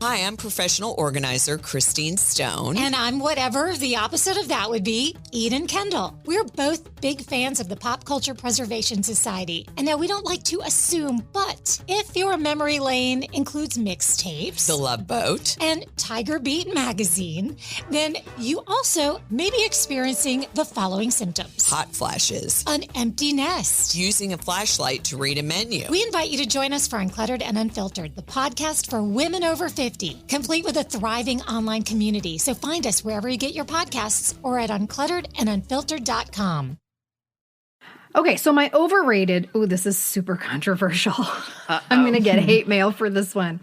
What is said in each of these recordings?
Hi, I'm professional organizer Christine Stone. And I'm whatever the opposite of that would be, Eden Kendall. We're both big fans of the Pop Culture Preservation Society. And now we don't like to assume, but if your memory lane includes mixtapes, The Love Boat, and Tiger Beat magazine, then you also may be experiencing the following symptoms. hot flashes, An empty nest. using a flashlight to read a menu. We invite you to join us for Uncluttered and Unfiltered, the podcast for women over 50, complete with a thriving online community. So find us wherever you get your podcasts or at unclutteredandunfiltered.com. Okay, so my overrated, this is super controversial. I'm going to get hate mail for this one.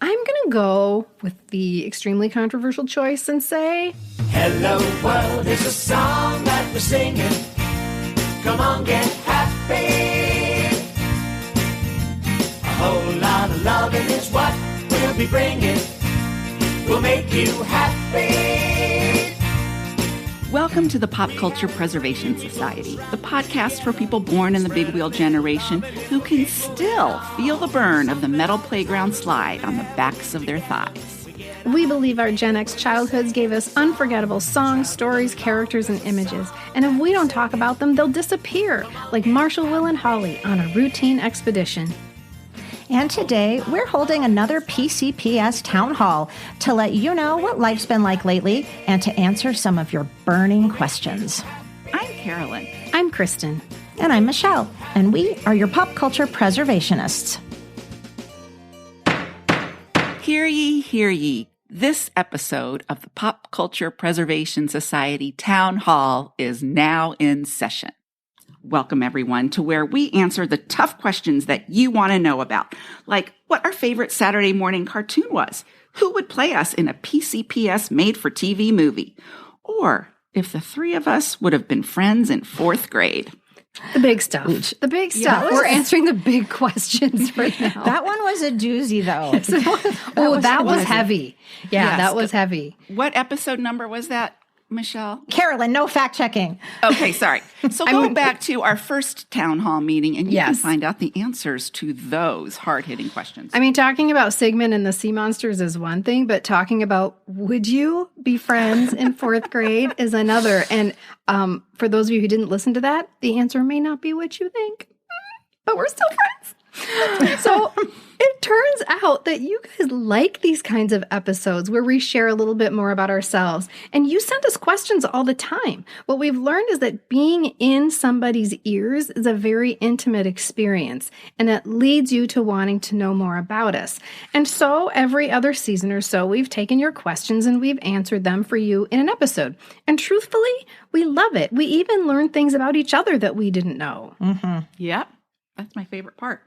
I'm going to go with the extremely controversial choice and say, Hello world is a song that we're singing. Come on, get happy. A whole lot of loving is what we'll be bringing. We'll make you happy. Welcome to the Pop Culture Preservation Society, the podcast for people born in the big wheel generation who can still feel the burn of the metal playground slide on the backs of their thighs. we believe our Gen X childhoods gave us unforgettable songs, stories, characters, and images. And if we don't talk about them, they'll disappear, like Marshall, Will, and Holly on a routine expedition. And today, we're holding another PCPS town hall to let you know what life's been like lately and to answer some of your burning questions. I'm Carolyn. I'm Kristen. And I'm Michelle, and we are your pop culture preservationists. Hear ye, hear ye. This episode of the Pop Culture Preservation Society Town Hall is now in session. Welcome, everyone, to where we answer the tough questions that you want to know about, like what our favorite Saturday morning cartoon was, who would play us in a PCPS made-for-TV movie, or if the three of us would have been friends in fourth grade. The big stuff. The big stuff. Yeah, we're answering the big questions right now. That one was a doozy, though. that was heavy. Yeah, Yes. that was heavy. What episode number was that, Michelle? Carolyn, no fact-checking. Okay, sorry. So go back to our first town hall meeting, and you can Yes. find out the answers to those hard-hitting questions. I mean, talking about Sigmund and the Sea Monsters is one thing, but talking about would you be friends in fourth grade is another. And for those of you who didn't listen to that, the answer may not be what you think, but we're still friends. So it turns out that you guys like these kinds of episodes where we share a little bit more about ourselves. And you send us questions all the time. What we've learned is that being in somebody's ears is a very intimate experience, and it leads you to wanting to know more about us. And so every other season or so, we've taken your questions and we've answered them for you in an episode. And truthfully, we love it. We even learn things about each other that we didn't know. Mm-hmm. Yep, that's my favorite part.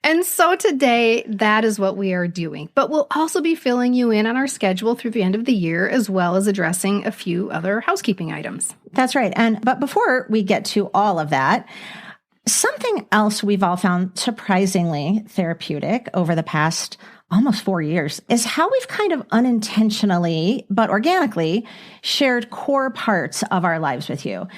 And so today, that is what we are doing. But we'll also be filling you in on our schedule through the end of the year, as well as addressing a few other housekeeping items. That's right. But before we get to all of that, something else we've all found surprisingly therapeutic over the past almost 4 years is how we've kind of unintentionally, but organically, shared core parts of our lives with you.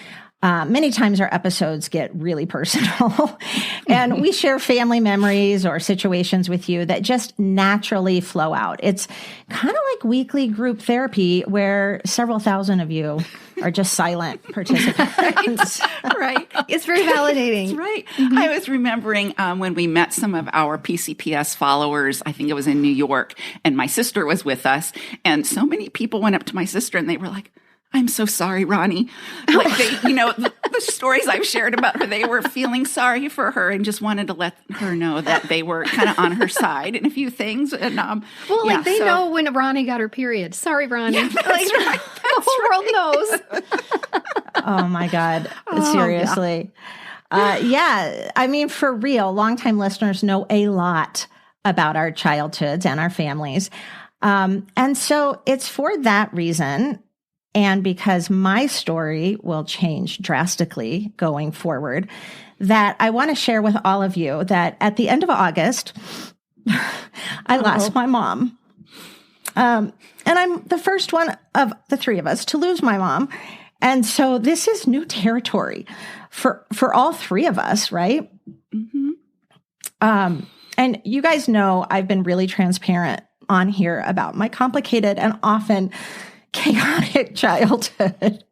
Many times our episodes get really personal and we share family memories or situations with you that just naturally flow out. It's kind of like weekly group therapy where several thousand of you are just silent participants. Right. It's very validating. That's right. I was remembering when we met some of our PCPS followers, I think it was in New York, and my sister was with us. And so many people went up to my sister and they were like, "I'm so sorry, Ronnie." Like they, the stories I've shared about her, they were feeling sorry for her and just wanted to let her know that they were kind of on her side in a few things. And they know when Ronnie got her period. Sorry, Ronnie. Yeah, that's right. The whole world knows. Oh my God. Seriously. Yeah. I mean, for real, longtime listeners know a lot about our childhoods and our families. And so it's for that reason, and because my story will change drastically going forward, that I want to share with all of you that at the end of August, I lost my mom. And I'm the first one of the three of us to lose my mom. And so this is new territory for all three of us, right? Mm-hmm. And you guys know I've been really transparent on here about my complicated and often chaotic childhood.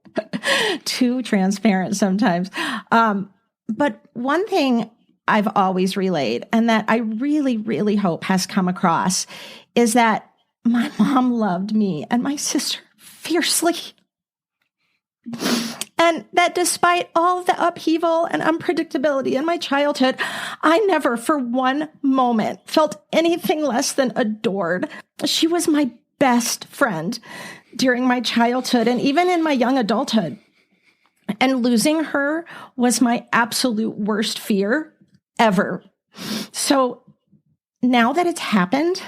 Too transparent sometimes. But one thing I've always relayed, and that I really, really hope has come across, is that my mom loved me and my sister fiercely. And that despite all the upheaval and unpredictability in my childhood, I never for one moment felt anything less than adored. She was my best friend during my childhood and even in my young adulthood. And losing her was my absolute worst fear ever. So now that it's happened,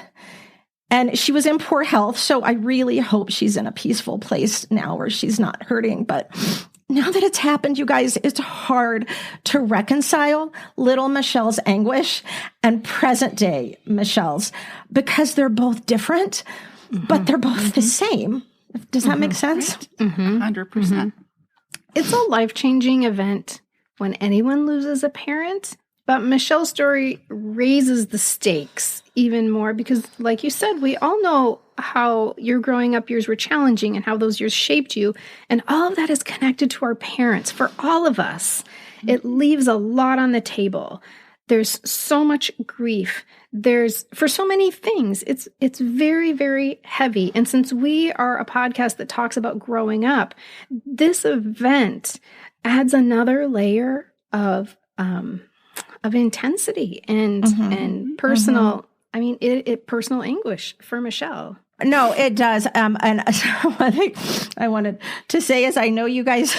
and she was in poor health, so I really hope she's in a peaceful place now where she's not hurting. But now that it's happened, you guys, it's hard to reconcile little Michelle's anguish and present day Michelle's, because they're both different, but they're both the same. Does that make sense? Right. 100%. It's a life-changing event when anyone loses a parent, but Michelle's story raises the stakes even more because, like you said, we all know how your growing up years were challenging and how those years shaped you, and all of that is connected to our parents. For all of us, it leaves a lot on the table. There's so much grief. There's, for so many things, it's very, very heavy. And since we are a podcast that talks about growing up, this event adds another layer of intensity and personal. I mean, it personal anguish for Michelle. No, it does. And one thing I wanted to say is I know you guys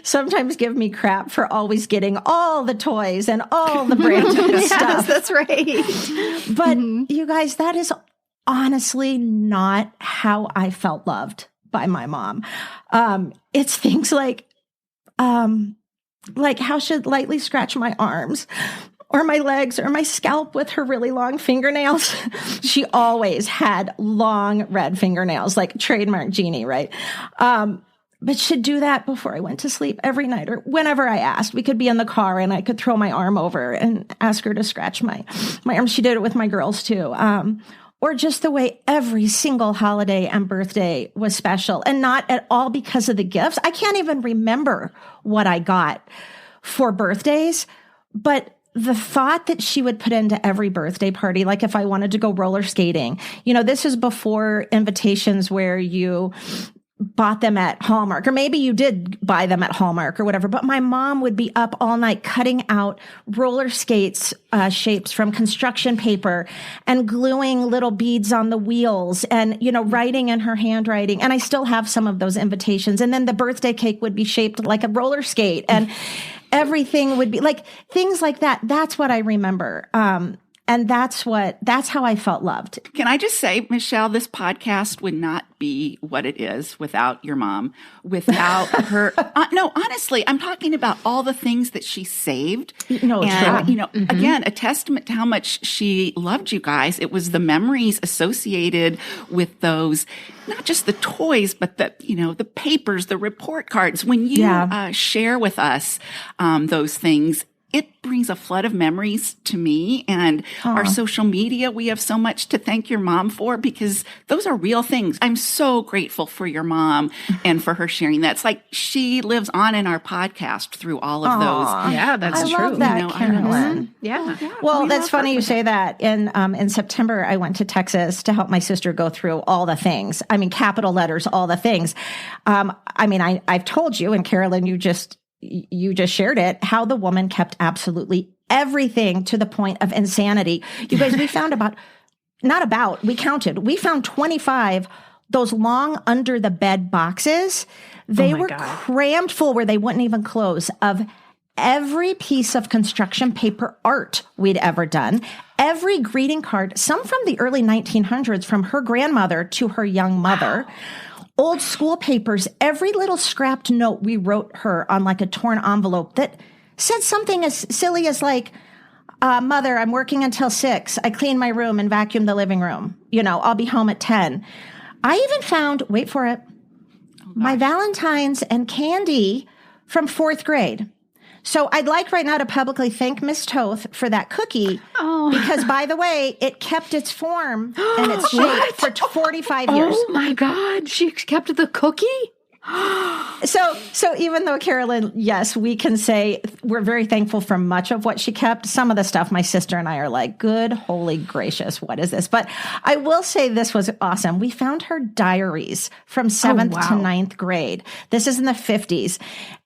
sometimes give me crap for always getting all the toys and all the branded stuff. Yes, that's right. But you guys, that is honestly not how I felt loved by my mom. It's things like how she'd lightly scratch my arms or my legs or my scalp with her really long fingernails. She always had long red fingernails, like trademark Jeannie, right? But she'd do that before I went to sleep every night or whenever I asked. We could be in the car and I could throw my arm over and ask her to scratch my arm. She did it with my girls too. Or just the way every single holiday and birthday was special, and not at all because of the gifts. I can't even remember what I got for birthdays, but the thought that she would put into every birthday party, like if I wanted to go roller skating, this is before invitations where you bought them at Hallmark, or maybe you did buy them at Hallmark or whatever, but my mom would be up all night cutting out roller skates shapes from construction paper and gluing little beads on the wheels and, writing in her handwriting. And I still have some of those invitations. And then the birthday cake would be shaped like a roller skate and everything would be like things like that. That's what I remember. And that's how I felt loved. Can I just say, Michelle, this podcast would not be what it is without your mom, without her. No, honestly, I'm talking about all the things that she saved. No, and, true. Again, a testament to how much she loved you guys. It was the memories associated with those, not just the toys, but the papers, the report cards. When you share with us those things, it brings a flood of memories to me and our social media. We have so much to thank your mom for because those are real things. I'm so grateful for your mom and for her sharing that. It's like she lives on in our podcast through all of those. Yeah, that's true. I love that, Carolyn. Yeah. Well, that's funny you say that. In September, I went to Texas to help my sister go through all the things. I mean, capital letters, all the things. I've told you, and Carolyn, you just shared it, how the woman kept absolutely everything to the point of insanity. You guys, we found we found 25 those long under the bed boxes. They were crammed full where they wouldn't even close of every piece of construction paper art we'd ever done, every greeting card, some from the early 1900s from her grandmother to her young mother. Wow. Old school papers, every little scrapped note we wrote her on like a torn envelope that said something as silly as like, Mother, I'm working until 6. I clean my room and vacuum the living room. I'll be home at 10. I even found, wait for it, my Valentine's and candy from 4th grade. So I'd like right now to publicly thank Miss Toth for that cookie. Oh. Because, by the way, it kept its form and its shape for 45 years. Oh my God. She kept the cookie? So even though Carolyn, yes, we can say we're very thankful for much of what she kept, some of the stuff my sister and I are like, good, holy gracious, what is this? But I will say this was awesome. We found her diaries from 7th to 9th grade. This is in the 50s.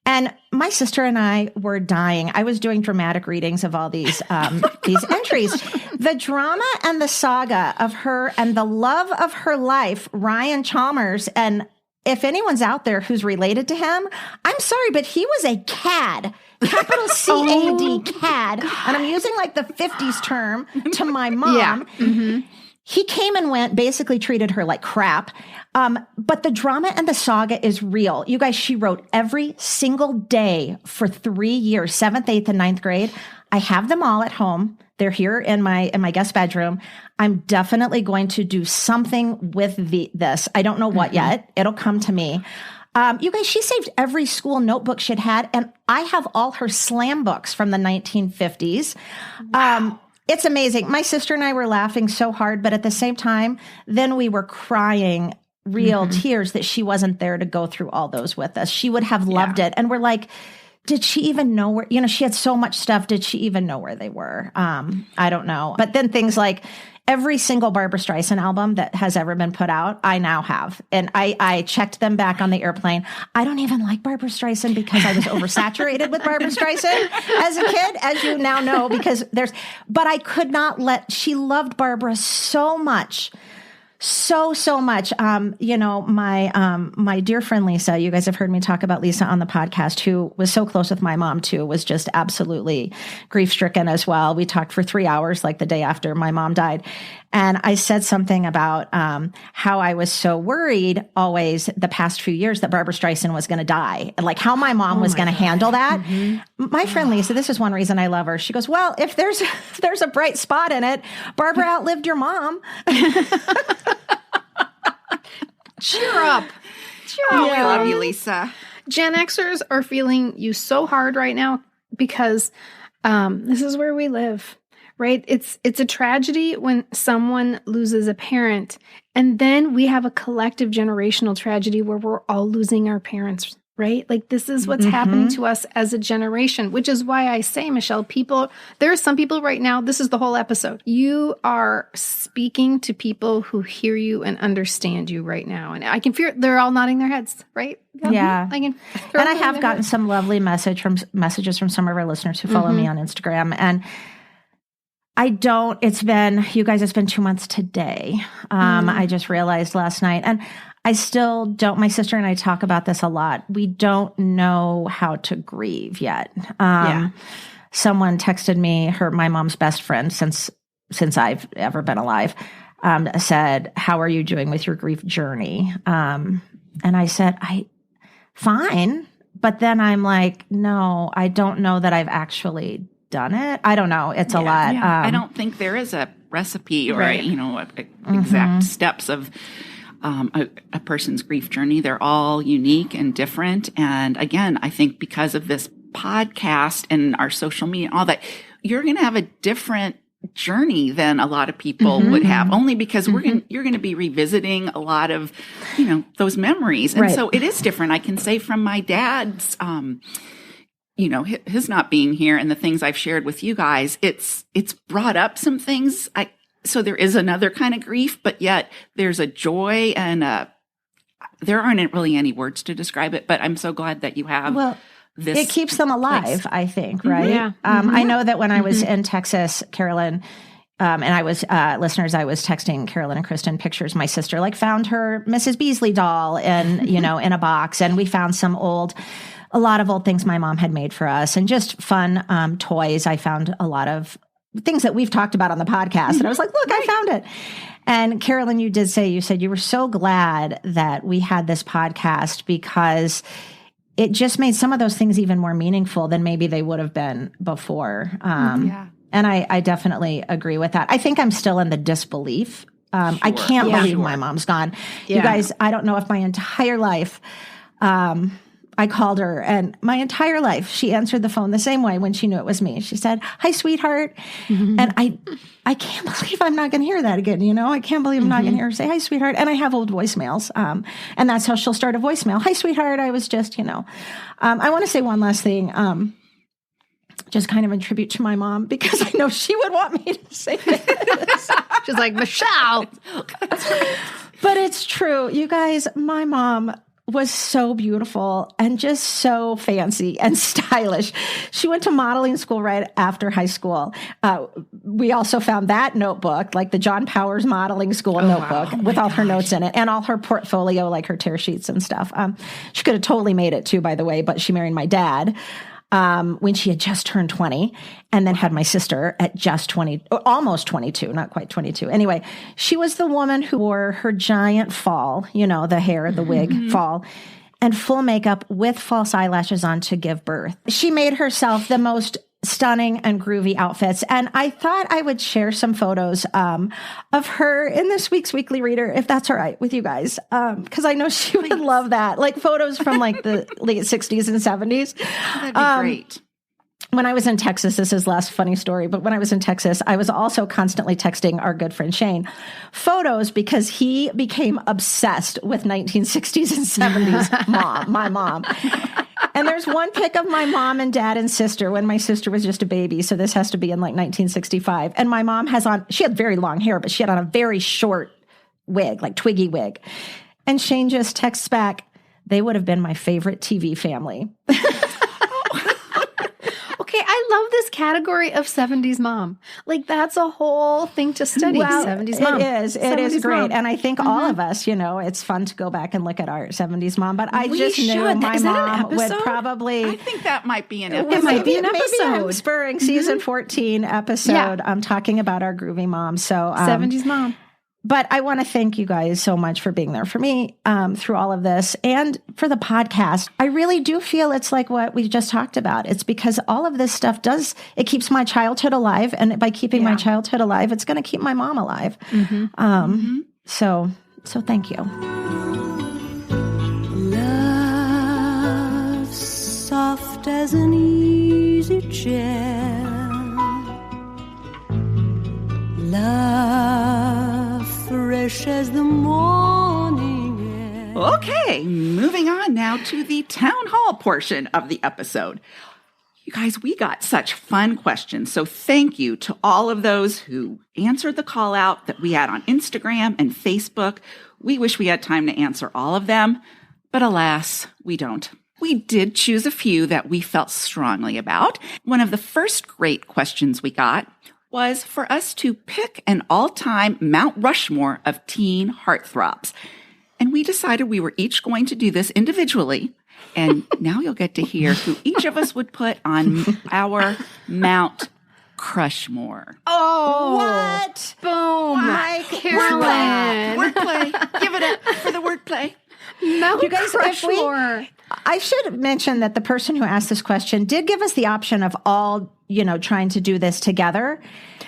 And my sister and I were dying. I was doing dramatic readings of all these entries. The drama and the saga of her and the love of her life, Ryan Chalmers, and if anyone's out there who's related to him, I'm sorry, but he was a cad, capital C-A-D, cad. And I'm using like the 50s term to my mom. Yeah. Mm-hmm. He came and went, basically treated her like crap. But the drama and the saga is real. You guys, she wrote every single day for 3 years, 7th, 8th, and 9th grade. I have them all at home. They're here in my guest bedroom. I'm definitely going to do something with this. I don't know what yet. It'll come to me. You guys, she saved every school notebook she'd had, and I have all her slam books from the 1950s. Wow. It's amazing. My sister and I were laughing so hard, but at the same time, then we were crying real tears that she wasn't there to go through all those with us. She would have loved it. And we're like, did she even know where, she had so much stuff. Did she even know where they were? I don't know. But then things like every single Barbra Streisand album that has ever been put out, I now have. And I checked them back on the airplane. I don't even like Barbra Streisand because I was oversaturated with Barbra Streisand as a kid, as you now know, but I could not she loved Barbara so much. So much. My dear friend Lisa, you guys have heard me talk about Lisa on the podcast, who was so close with my mom too, was just absolutely grief-stricken as well. We talked for 3 hours, like the day after my mom died. And I said something about how I was so worried always the past few years that Barbra Streisand was going to die, and like how my mom was going to handle that. Mm-hmm. My friend Lisa, this is one reason I love her. She goes, well, if there's a bright spot in it, Barbara outlived your mom. Cheer up. Oh, we love you, Lisa. Gen Xers are feeling you so hard right now because this is where we live, right? It's a tragedy when someone loses a parent, and then we have a collective generational tragedy where we're all losing our parents, right? Like this is what's happening to us as a generation, which is why I say, Michelle, there are some people right now, this is the whole episode. You are speaking to people who hear you and understand you right now. And I can feel they're all nodding their heads, right? Yeah. And I have gotten some lovely messages from some of our listeners who follow me on Instagram. And it's been 2 months today. I just realized last night, and I still don't, my sister and I talk about this a lot. We don't know how to grieve yet. Someone texted me, my mom's best friend since I've ever been alive, said, how are you doing with your grief journey? And I said, fine. But then I'm like, no, I don't know that I've actually done it. I don't know. It's a lot. Yeah. I don't think there is a recipe or exact steps of a person's grief journey. They're all unique and different. And again, I think because of this podcast and our social media, all that, you're going to have a different journey than a lot of people would have, only because you're going to be revisiting a lot of, those memories. And so it is different. I can say from my dad's, his not being here and the things I've shared with you guys, it's brought up some things. So there is another kind of grief, but yet there's a joy and there aren't really any words to describe it, but I'm so glad that you have this. It keeps them alive, I think, right? Yeah. I know that when I was in Texas, Carolyn, and I was, listeners, I was texting Carolyn and Kristen pictures. My sister found her Mrs. Beasley doll in a box, and we found a lot of old things my mom had made for us and just fun toys. I found a lot of things that we've talked about on the podcast. And I was like, look, I found it. And Carolyn, you said you were so glad that we had this podcast because it just made some of those things even more meaningful than maybe they would have been before. And I definitely agree with that. I think I'm still in the disbelief. I can't believe my mom's gone. You guys, I don't know if my entire life, I called her, and my entire life, she answered the phone the same way when she knew it was me. She said, "Hi, sweetheart." And I can't believe I'm not going to hear that again. You know, I can't believe I'm not going to hear her say, "Hi, sweetheart." And I have old voicemails. And that's how she'll start a voicemail. "Hi, sweetheart. I was just, I want to say one last thing. Just kind of in tribute to my mom, because I know she would want me to say this. She's like, Michelle. But it's true. You guys, my mom was so beautiful and just so fancy and stylish. She went to modeling school right after high school. We also found that notebook, like the John Powers modeling school notebook with all her notes in it and all her portfolio, like her tear sheets and stuff. She could have totally made it too, by the way, but she married my dad when she had just turned 20, and then had my sister at just 20, almost 22, not quite 22. Anyway, she was the woman who wore her giant fall, the hair, the wig fall, and full makeup with false eyelashes on to give birth. She made herself the most stunning and groovy outfits. And I thought I would share some photos of her in this week's Weekly Reader, if that's all right with you guys, because I know she would love that. Like photos from like the late 60s and 70s. That'd be great. When I was in Texas, this is last funny story, but when I was in Texas, I was also constantly texting our good friend Shane photos because he became obsessed with 1960s and 70s my mom. And there's one pic of my mom and dad and sister when my sister was just a baby. So this has to be in like 1965. And my mom she had very long hair, but she had on a very short wig, like twiggy wig. And Shane just texts back, "They would have been my favorite TV family." Okay, I love this category of 70s mom. Like, that's a whole thing to study. Well, 70s mom. It is 70s great. mom. And I think all of us, it's fun to go back and look at our 70s mom. But I We just knew should. my Is that an mom would episode? probably... I think that might be an episode. It might be an Maybe I'm episode. spurring season 14 episode. I'm talking about our groovy mom. So 70s mom. But I want to thank you guys so much for being there for me through all of this and for the podcast. I really do feel it's like what we just talked about. It's because all of this stuff it keeps my childhood alive. And by keeping my childhood alive, it's going to keep my mom alive. So thank you. Love soft as an easy chair. Love fresh as the morning air. Okay, moving on now to the town hall portion of the episode. You guys, we got such fun questions. So thank you to all of those who answered the call out that we had on Instagram and Facebook. We wish we had time to answer all of them, but alas, we don't. We did choose a few that we felt strongly about. One of the first great questions we got was for us to pick an all-time Mount Rushmore of teen heartthrobs. And we decided we were each going to do this individually. And now you'll get to hear who each of us would put on our Mount Crushmore. Oh, What? boom. Mike, Carolyn. Wordplay. Give it up for the wordplay. Mount You guys, if we- Rushmore. I should mention that the person who asked this question did give us the option of all, trying to do this together.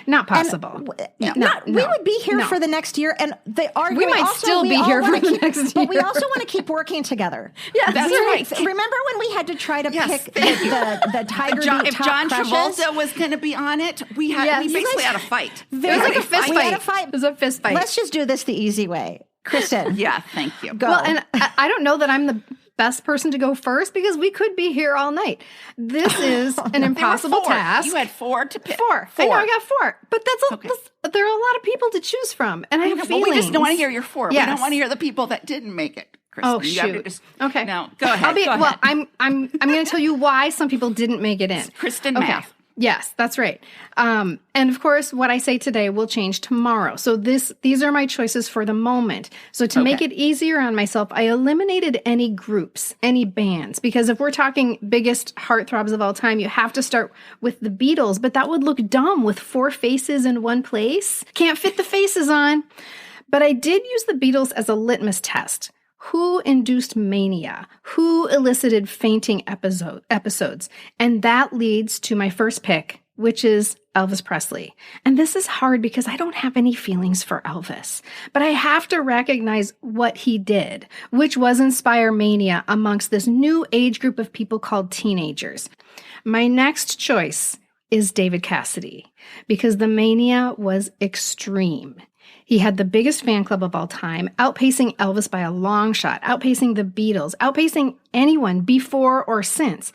Not possible. We would be here for the next year, and they are. We might still be here for the next but we year. also want to keep working together. Yeah, that's right. Remember when we had to try to Yes, pick thank you. the Tiger Beat If top John crushes? Travolta was going to be on it, we basically had a fight. It was like a fist We had a fight. fight. It was a fist fight. Let's just do this the easy way, Kristen. Yeah, thank you. Go. Well, and I don't know that I'm the best person to go first because we could be here all night. This is an impossible There were 4. task. You had 4 to pick. Four. I know I got 4, but Okay. there are a lot of people to choose from, and I have Well, feelings. we just don't want to hear your 4. Yes. We don't want to hear the people that didn't make it. Kristen. Oh, You have to shoot. just- Okay. No, go ahead. Well, I'm going to tell you why some people didn't make it in. Kristen Okay. math. Yes, that's right. And of course, what I say today will change tomorrow. So these are my choices for the moment. So to make it easier on myself, I eliminated any groups, any bands, because if we're talking biggest heartthrobs of all time, you have to start with the Beatles, but that would look dumb with 4 faces in one place. Can't fit the faces on. But I did use the Beatles as a litmus test. Who induced mania? Who elicited fainting episodes? And that leads to my first pick, which is Elvis Presley. And this is hard because I don't have any feelings for Elvis, but I have to recognize what he did, which was inspire mania amongst this new age group of people called teenagers. My next choice is David Cassidy because the mania was extreme. He had the biggest fan club of all time, outpacing Elvis by a long shot, outpacing the Beatles, outpacing anyone before or since.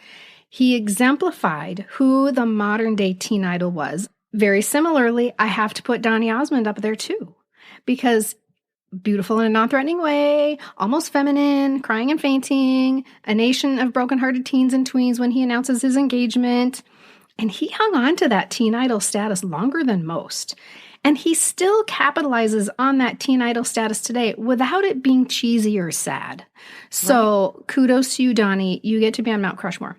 He exemplified who the modern day teen idol was. Very similarly, I have to put Donny Osmond up there too, because beautiful in a non-threatening way, almost feminine, crying and fainting, a nation of broken-hearted teens and tweens when he announces his engagement. And he hung on to that teen idol status longer than most. And he still capitalizes on that teen idol status today without it being cheesy or sad. So kudos to you, Donny. You get to be on Mount Crushmore.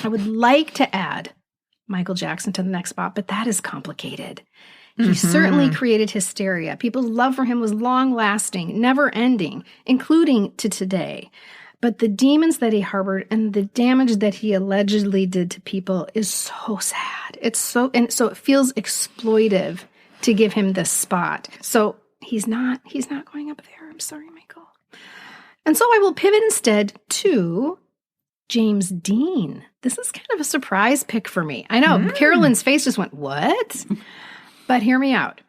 I would like to add Michael Jackson to the next spot, but that is complicated. He certainly created hysteria. People's love for him was long-lasting, never-ending, including to today. But the demons that he harbored and the damage that he allegedly did to people is so sad. So it feels exploitive to give him this spot. So he's not going up there. I'm sorry, Michael. And so I will pivot instead to James Dean. This is kind of a surprise pick for me. I know Carolyn's face just went, what? But hear me out.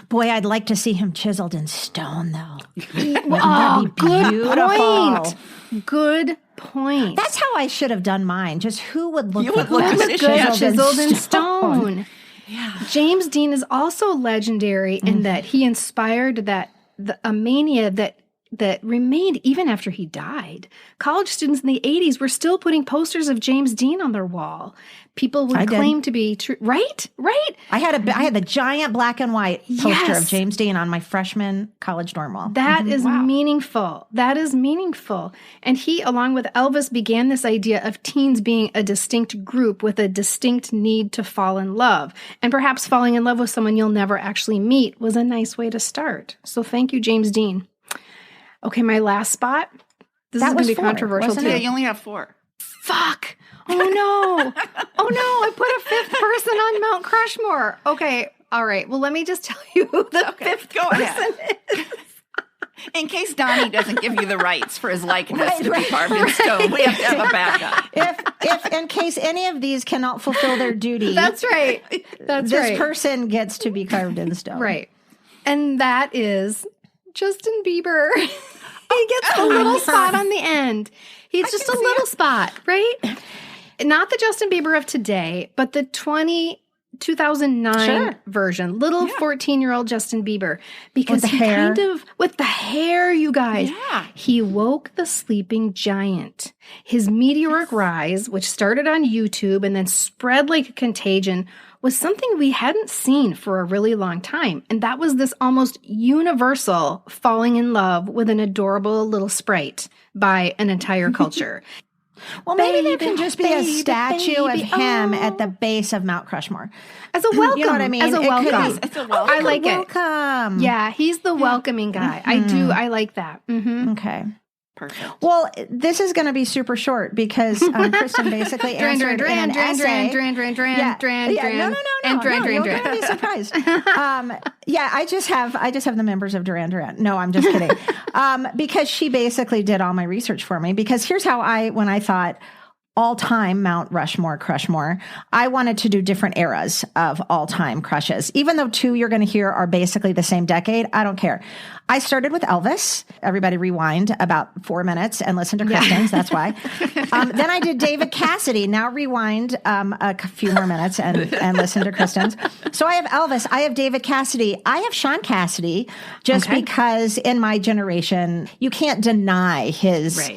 Boy, I'd like to see him chiseled in stone, though. Oh, good point. That's how I should have done mine. Just who would look good chiseled in stone. Yeah. James Dean is also legendary in that he inspired a mania that remained even after he died. College students in the 80s were still putting posters of James Dean on their wall. People would claim to be true. Right? I had the giant black and white poster of James Dean on my freshman college dorm wall. That is meaningful. That is meaningful. And he, along with Elvis, began this idea of teens being a distinct group with a distinct need to fall in love. And perhaps falling in love with someone you'll never actually meet was a nice way to start. So thank you, James Dean. Okay, my last spot. This is going to be controversial too. Yeah, you only have 4. Fuck. Oh no. I put a 5th person on Mount Crushmore. Okay. All right. Well, let me just tell you who the 5th person is. In case Donnie doesn't give you the rights for his likeness to be carved in stone, we have to have a backup. If in case any of these cannot fulfill their duty. That's right. This person gets to be carved in stone. Right. And that is Justin Bieber. He gets a little spot on the end. He's just a little spot, right? Not the Justin Bieber of today, but the 2009 version, little 14-year-old Justin Bieber. Because with the hair, you guys. Yeah. He woke the sleeping giant. His meteoric rise, which started on YouTube and then spread like a contagion, was something we hadn't seen for a really long time. And that was this almost universal falling in love with an adorable little sprite by an entire culture. Well, maybe there can just be a statue of him at the base of Mount Crushmore. As a welcome. You know what I mean? As a welcome. It's a welcome. I like welcome. it. Yeah, he's the welcoming guy. I like that. Okay. Perfect. Well, this is going to be super short because Kristen basically answered in an essay. No, you're going to be surprised. I just have the members of Duran Duran. No, I'm just kidding. Because she basically did all my research for me. Because here's how when I thought all-time Mount Rushmore, Crushmore, I wanted to do different eras of all-time crushes. Even though 2 you're going to hear are basically the same decade, I don't care. I started with Elvis. Everybody rewind about 4 minutes and listen to Kristen's. That's why. Then I did David Cassidy. Now rewind a few more minutes and listen to Kristen's. So I have Elvis. I have David Cassidy. I have Sean Cassidy just because in my generation, you can't deny his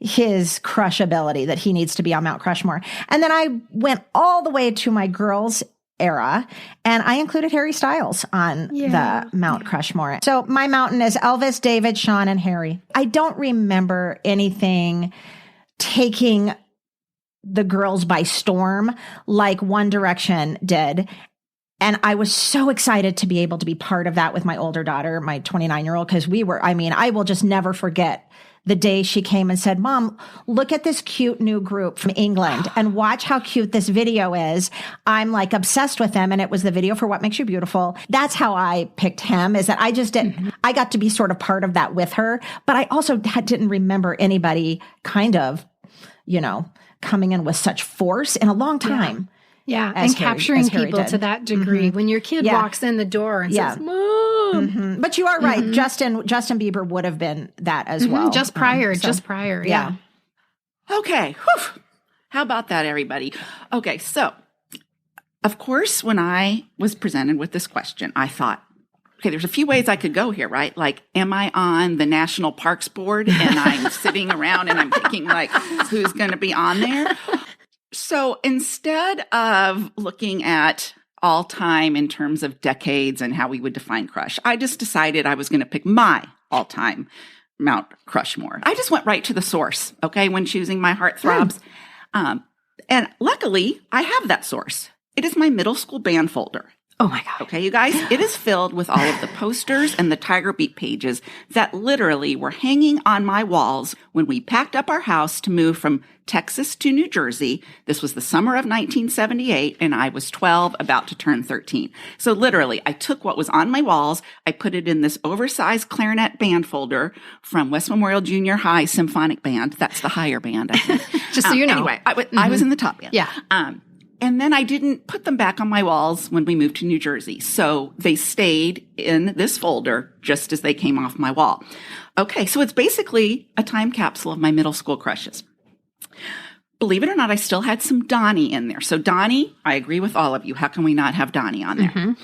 crushability, that he needs to be on Mount Crushmore. And then I went all the way to my girls' era, and I included Harry Styles on the Mount Crushmore. So my mountain is Elvis, David, Sean, and Harry. I don't remember anything taking the girls by storm like One Direction did. And I was so excited to be able to be part of that with my older daughter, my 29-year-old, because I will just never forget the day she came and said, Mom, look at this cute new group from England and watch how cute this video is. I'm like obsessed with them. And it was the video for What Makes You Beautiful. That's how I picked him, is that I just didn't, I got to be sort of part of that with her, but I also didn't remember anybody kind of, coming in with such force in a long time. Yeah, and capturing people to that degree. When your kid walks in the door and says, Mom. But you are right. Justin Bieber would have been that as well. Just prior. Yeah. Okay. Whew. How about that, everybody? Okay, so, of course, when I was presented with this question, I thought, okay, there's a few ways I could go here, right? Like, am I on the National Parks Board and I'm sitting around and I'm thinking, like, who's going to be on there? So instead of looking at all time in terms of decades and how we would define crush, I just decided I was going to pick my all-time Mount Crushmore. I just went right to the source, okay, when choosing my heartthrobs. And luckily, I have that source. It is my middle school band folder. Oh my God. Okay, you guys, it is filled with all of the posters and the Tiger Beat pages that literally were hanging on my walls when we packed up our house to move from Texas to New Jersey. This was the summer of 1978, and I was 12, about to turn 13. So literally, I took what was on my walls, I put it in this oversized clarinet band folder from West Memorial Junior High Symphonic Band. That's the higher band, I think. Just so you know. Anyway, I was in the top band. Yeah. And then I didn't put them back on my walls when we moved to New Jersey. So they stayed in this folder just as they came off my wall. Okay, so it's basically a time capsule of my middle school crushes. Believe it or not, I still had some Donnie in there. So Donnie, I agree with all of you. How can we not have Donnie on there?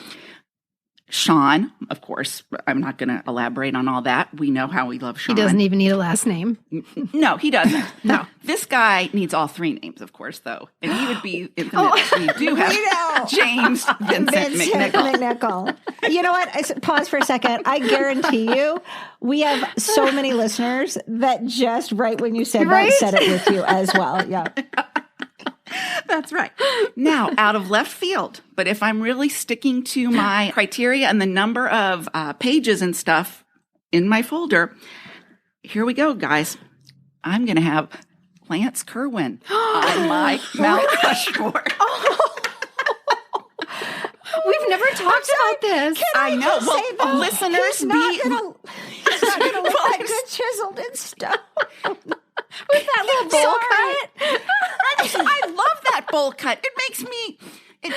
Sean, of course, I'm not going to elaborate on all that. We know how we love Sean. He doesn't even need a last name. No, he doesn't. No. This guy needs all three names, of course, though. And he would be infinite. We do have James Vincent McNichol. You know what? Pause for a second. I guarantee you, we have so many listeners that just right when you said that, said it with you as well. Yeah. That's right. Now, out of left field, but if I'm really sticking to my criteria and the number of pages and stuff in my folder, here we go, guys. I'm going to have Lance Kerwin on my Mount Rushmore. We've never talked about this. I know. Well, listeners, he's not going to let that good chiseled in stone. With that little bowl cut. I love that bowl cut. It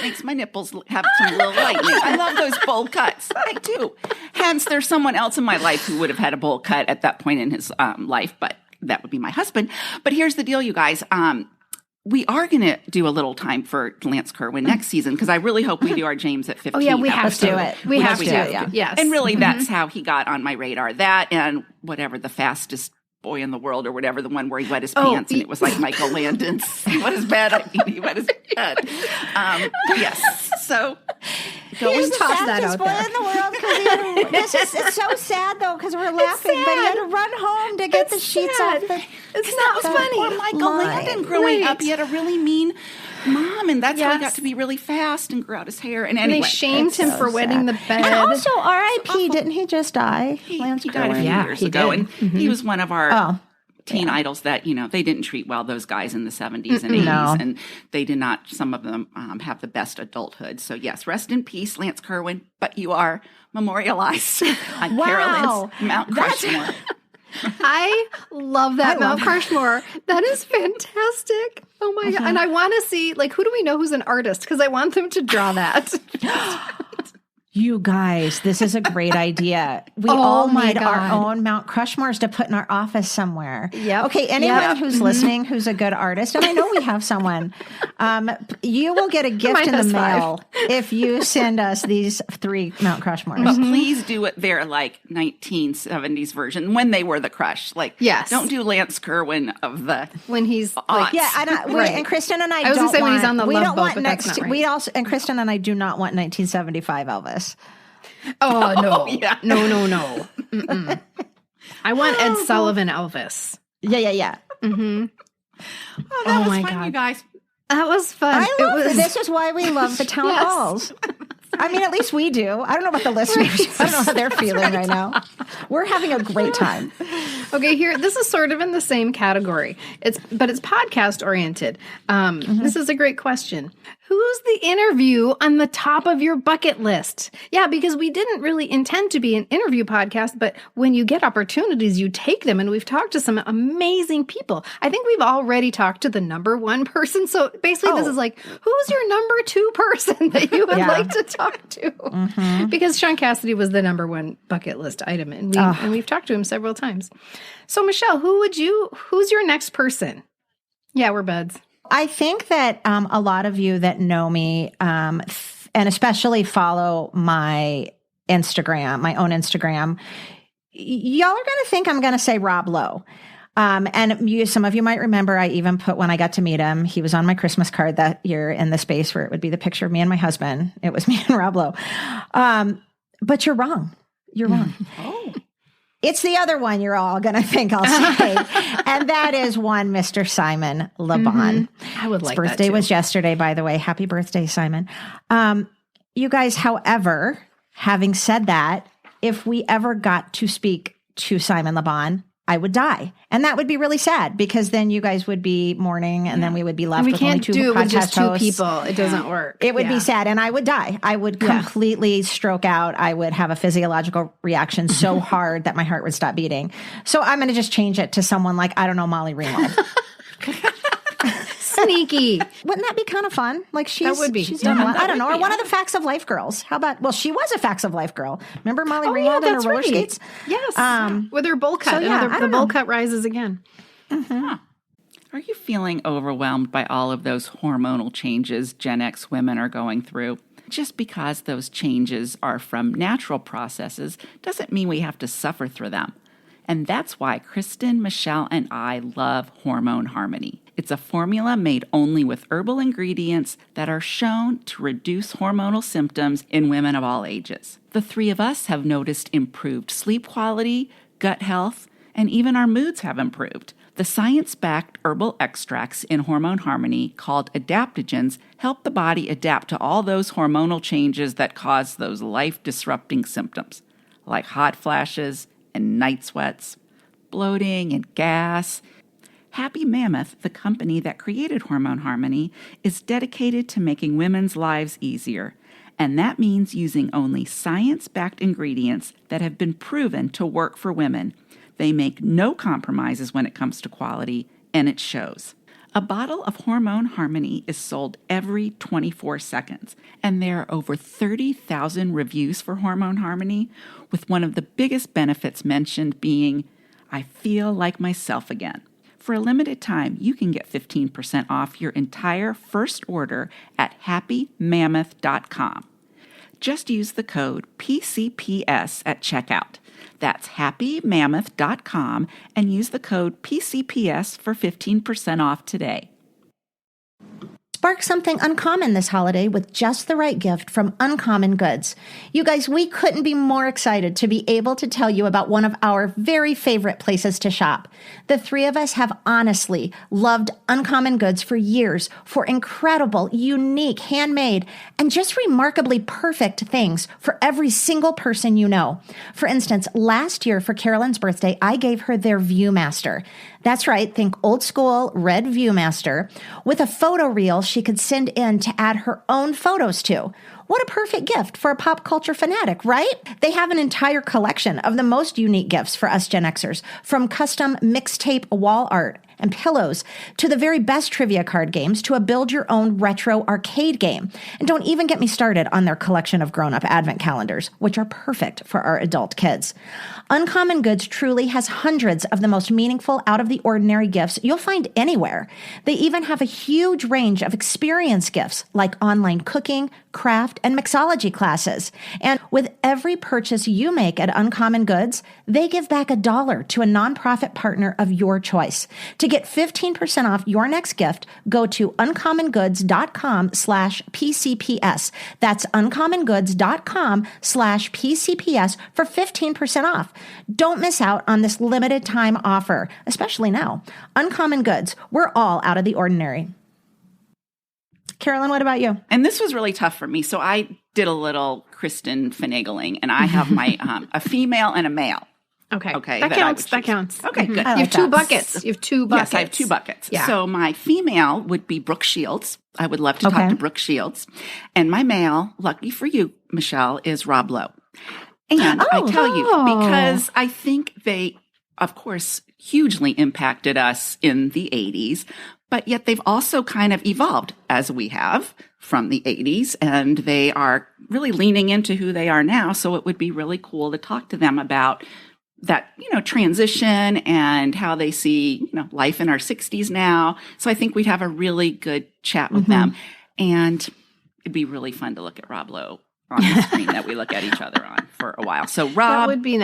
makes my nipples have some little lightning. I love those bowl cuts. I do. Hence, there's someone else in my life who would have had a bowl cut at that point in his life, but that would be my husband. But here's the deal, you guys. We are going to do a little time for Lance Kerwin next season because I really hope we do our James at 15. Oh, yeah, we have to do it. We have to. Yeah. Yes. And really, that's how he got on my radar. That and whatever the fastest boy in the world or whatever, the one where he wet his pants and it was like Michael Landon's. He wet his bed. He wet his bed. Yes. So he's the fastest boy in the world because it's so sad though because we're laughing, but he had to run home to get the sheets off. It's not funny. Poor Michael Landon growing up, he had a really mean mom, and that's how he got to be really fast and grew out his hair. And anyway, they shamed him for wetting the bed. And also, R.I.P. Didn't he just die? He died a few years ago, and he was one of our teen idols that, they didn't treat well those guys in the 70s and 80s, and they did not, some of them have the best adulthood. So yes, rest in peace, Lance Kerwin, but you are memorialized on Carolyn's Mount Crushmore. I love that Mount Crushmore. That is fantastic. Oh my God. And I want to see, who do we know who's an artist? Because I want them to draw that. You guys, this is a great idea. We all need our own Mount Crushmores to put in our office somewhere. Yep. Okay, anyone who's listening who's a good artist, and I know we have someone, you will get a gift in the mail if you send us these 3 Mount Crushmores. But please do it their 1970s version when they were the crush. Yes. Don't do Lance Kerwin of the when he's and Kristen and I was going to say when he's on the Love Boat, but that's not right. We also, and Kristen and I do not want 1975 Elvis. Oh, no. Yeah. No. Mm-mm. I want Ed Sullivan Elvis. Yeah. Mm-hmm. Oh, that was fun, God. You guys. That was fun. This is why we love the town halls. I mean, at least we do. I don't know about the listeners. I don't know how they're feeling right now. We're having a great time. Okay, here, this is sort of in the same category. But it's podcast oriented. This is a great question. Who's the interview on the top of your bucket list? Yeah, because we didn't really intend to be an interview podcast, but when you get opportunities, you take them. And we've talked to some amazing people. I think we've already talked to the number one person. So basically, this is like, who's your number two person that you would like to talk to? Because Sean Cassidy was the number one bucket list item. And we've talked to him several times. So Michelle, who's your next person? Yeah, we're buds. I think that a lot of you that know me, and especially follow my Instagram, my own Instagram, y'all are going to think I'm going to say Rob Lowe. And some of you might remember, I even put when I got to meet him, he was on my Christmas card that year in the space where it would be the picture of me and my husband. It was me and Rob Lowe. But you're wrong. You're wrong. It's the other one you're all going to think I'll say. And that is one Mr. Simon LeBon. I would like His birthday was yesterday, by the way. Happy birthday, Simon. You guys, however, having said that, if we ever got to speak to Simon LeBon, I would die. And that would be really sad because then you guys would be mourning and then we would be left with only two podcast hosts. We can't do it with just two people. It doesn't work. It would be sad and I would die. I would completely stroke out. I would have a physiological reaction so hard that my heart would stop beating. So I'm going to just change it to someone like, I don't know, Molly Ringwald. Sneaky. Wouldn't that be kind of fun? Like that would be. She's done well. I don't know. Or one of the Facts of Life girls. How about, well, she was a Facts of Life girl. Remember Molly Ringwald and her roller skates? Yes. With her bowl cut. So, the bowl cut rises again. Are you feeling overwhelmed by all of those hormonal changes Gen X women are going through? Just because those changes are from natural processes doesn't mean we have to suffer through them. And that's why Kristen, Michelle, and I love Hormone Harmony. It's a formula made only with herbal ingredients that are shown to reduce hormonal symptoms in women of all ages. The three of us have noticed improved sleep quality, gut health, and even our moods have improved. The science-backed herbal extracts in Hormone Harmony, called adaptogens, help the body adapt to all those hormonal changes that cause those life-disrupting symptoms, like hot flashes and night sweats, bloating and gas. Happy Mammoth, the company that created Hormone Harmony, is dedicated to making women's lives easier. And that means using only science-backed ingredients that have been proven to work for women. They make no compromises when it comes to quality, and it shows. A bottle of Hormone Harmony is sold every 24 seconds, and there are over 30,000 reviews for Hormone Harmony, with one of the biggest benefits mentioned being, I feel like myself again. For a limited time, you can get 15% off your entire first order at happymammoth.com. Just use the code PCPS at checkout. That's happymammoth.com and use the code PCPS for 15% off today. Spark something uncommon this holiday with just the right gift from Uncommon Goods. You guys, we couldn't be more excited to be able to tell you about one of our very favorite places to shop. The three of us have honestly loved Uncommon Goods for years for incredible, unique, handmade, and just remarkably perfect things for every single person you know. For instance, last year for Carolyn's birthday, I gave her their Viewmaster. That's right, think old school red Viewmaster with a photo reel she could send in to add her own photos to. What a perfect gift for a pop culture fanatic, right? They have an entire collection of the most unique gifts for us Gen Xers, from custom mixtape wall art and pillows to the very best trivia card games to a build-your-own retro arcade game. And don't even get me started on their collection of grown-up advent calendars, which are perfect for our adult kids. Uncommon Goods truly has hundreds of the most meaningful, out-of-the-ordinary gifts you'll find anywhere. They even have a huge range of experience gifts like online cooking, craft, and mixology classes. And with every purchase you make at Uncommon Goods, they give back $1 to a nonprofit partner of your choice. To get 15% off your next gift, go to uncommongoods.com/PCPS. That's uncommongoods.com/PCPS for 15% off. Don't miss out on this limited time offer, especially now. Uncommon Goods, we're all out of the ordinary. Carolyn, what about you? And this was really tough for me. So I did a little Kristen finagling, and I have my a female and a male. Okay. That counts. That counts. Okay, good. You have two buckets. You have two buckets. Yes, I have two buckets. Yeah. So my female would be Brooke Shields. I would love to talk to Brooke Shields. And my male, lucky for you, Michelle, is Rob Lowe. And I tell you, because I think they, of course, hugely impacted us in the 80s, but yet they've also kind of evolved as we have from the 80s, and they are really leaning into who they are now. So it would be really cool to talk to them about that, transition and how they see, life in our 60s now. So I think we'd have a really good chat with them. And it'd be really fun to look at Rob Lowe on the screen that we look at each other on for a while. So Rob, that would be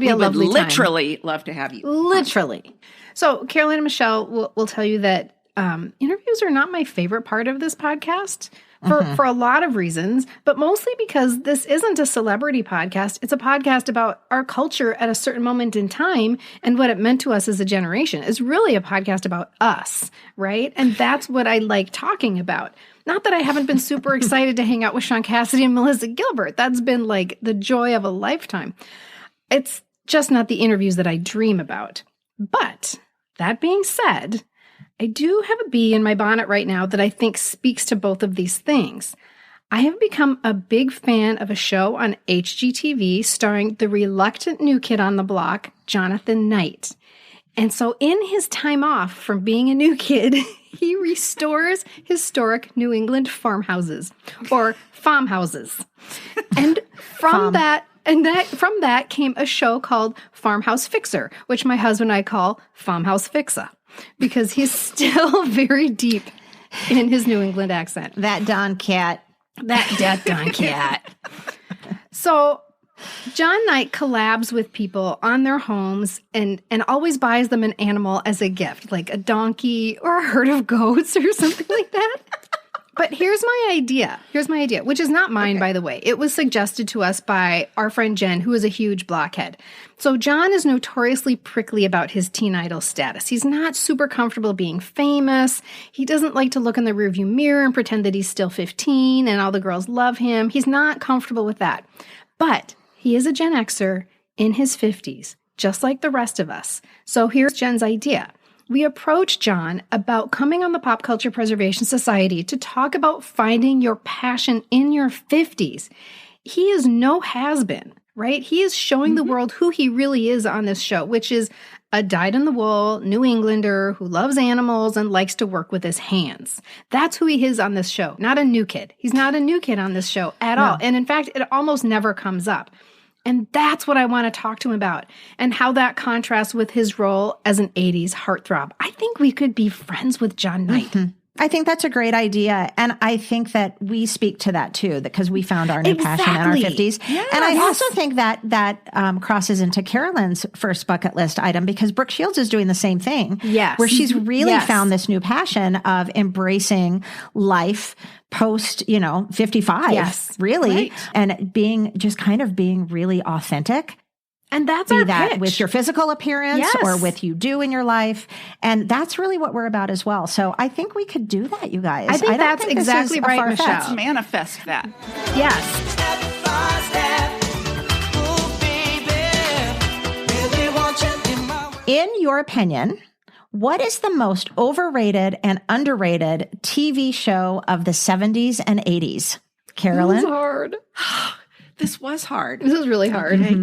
a lovely time. Literally love to have you. Literally. So Caroline and Michelle will tell you that interviews are not my favorite part of this podcast for a lot of reasons, but mostly because this isn't a celebrity podcast. It's a podcast about our culture at a certain moment in time and what it meant to us as a generation. It's really a podcast about us, right? And that's what I like talking about. Not that I haven't been super excited to hang out with Sean Cassidy and Melissa Gilbert. That's been like the joy of a lifetime. It's just not the interviews that I dream about. But that being said, I do have a bee in my bonnet right now that I think speaks to both of these things. I have become a big fan of a show on HGTV starring the reluctant new kid on the block, Jonathan Knight. And so in his time off from being a new kid, he restores historic New England farmhouses or farmhouses. And from that came a show called Farmhouse Fixer, which my husband and I call Farmhouse Fixer, because he's still very deep in his New England accent. That Don Cat. That Don Cat. So John Knight collabs with people on their homes and always buys them an animal as a gift, like a donkey or a herd of goats or something like that. But here's my idea, which is not mine, by the way. It was suggested to us by our friend Jen, who is a huge blockhead. So John is notoriously prickly about his teen idol status. He's not super comfortable being famous. He doesn't like to look in the rearview mirror and pretend that he's still 15 and all the girls love him. He's not comfortable with that. But he is a Gen Xer in his 50s, just like the rest of us. So here's Jen's idea. We approached John about coming on the Pop Culture Preservation Society to talk about finding your passion in your 50s. He is no has-been, right? He is showing the world who he really is on this show, which is a dyed-in-the-wool New Englander who loves animals and likes to work with his hands. That's who he is on this show, not a new kid. He's not a new kid on this show at all. And in fact, it almost never comes up. And that's what I want to talk to him about and how that contrasts with his role as an 80s heartthrob. I think we could be friends with John Knight. I think that's a great idea. And I think that we speak to that too, because we found our new passion in our 50s. Yes. And I also think that crosses into Carolyn's first bucket list item, because Brooke Shields is doing the same thing. Yes. Where she's really found this new passion of embracing life post, 55. Yes. Really. Right. And being really authentic. And that's Be our that pitch. with your physical appearance Yes. or with you do in your life. And that's really what we're about as well. So I think we could do that, you guys. I think don't that's think this exactly is a right, far-fetched. Michelle. Let's manifest that. Yes. In your opinion, what is the most overrated and underrated TV show of the 70s and 80s? Carolyn? This was hard. This was hard. This was really hard. Okay.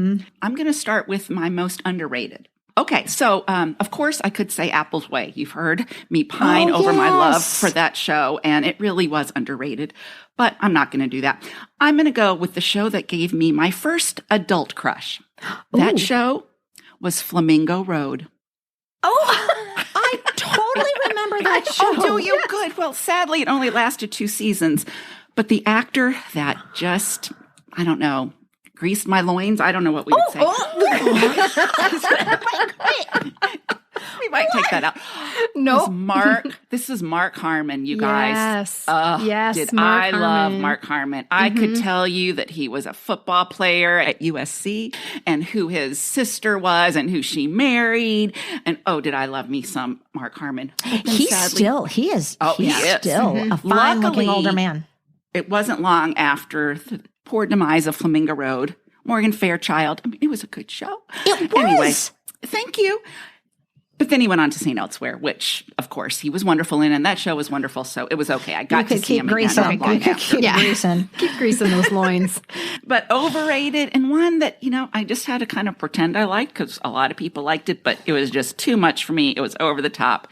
I'm going to start with my most underrated. Okay, so of course I could say Apple's Way. You've heard me pine over my love for that show, and it really was underrated. But I'm not going to do that. I'm going to go with the show that gave me my first adult crush. That show was Flamingo Road. Oh, I totally remember that show. Oh, do you? Good. Well, sadly, it only lasted 2 seasons. But the actor that just, I don't know, greased my loins. I don't know what we would say. We might take that out. Nope. This is Mark Harmon, you guys. Yes. Did Mark I Harmon. love Mark Harmon. I could tell you that he was a football player at USC and who his sister was and who she married. And did I love me some Mark Harmon. He is still a fine-looking older man. It wasn't long after the poor demise of Flamingo Road, Morgan Fairchild. I mean, it was a good show. It was. Anyway, thank you. But then he went on to St. Elsewhere, which, of course, he was wonderful in, and that show was wonderful. So it was okay. I got to see him again. Keep greasing. Keep greasing those loins. But overrated, and one that, I just had to kind of pretend I liked because a lot of people liked it, but it was just too much for me. It was over the top.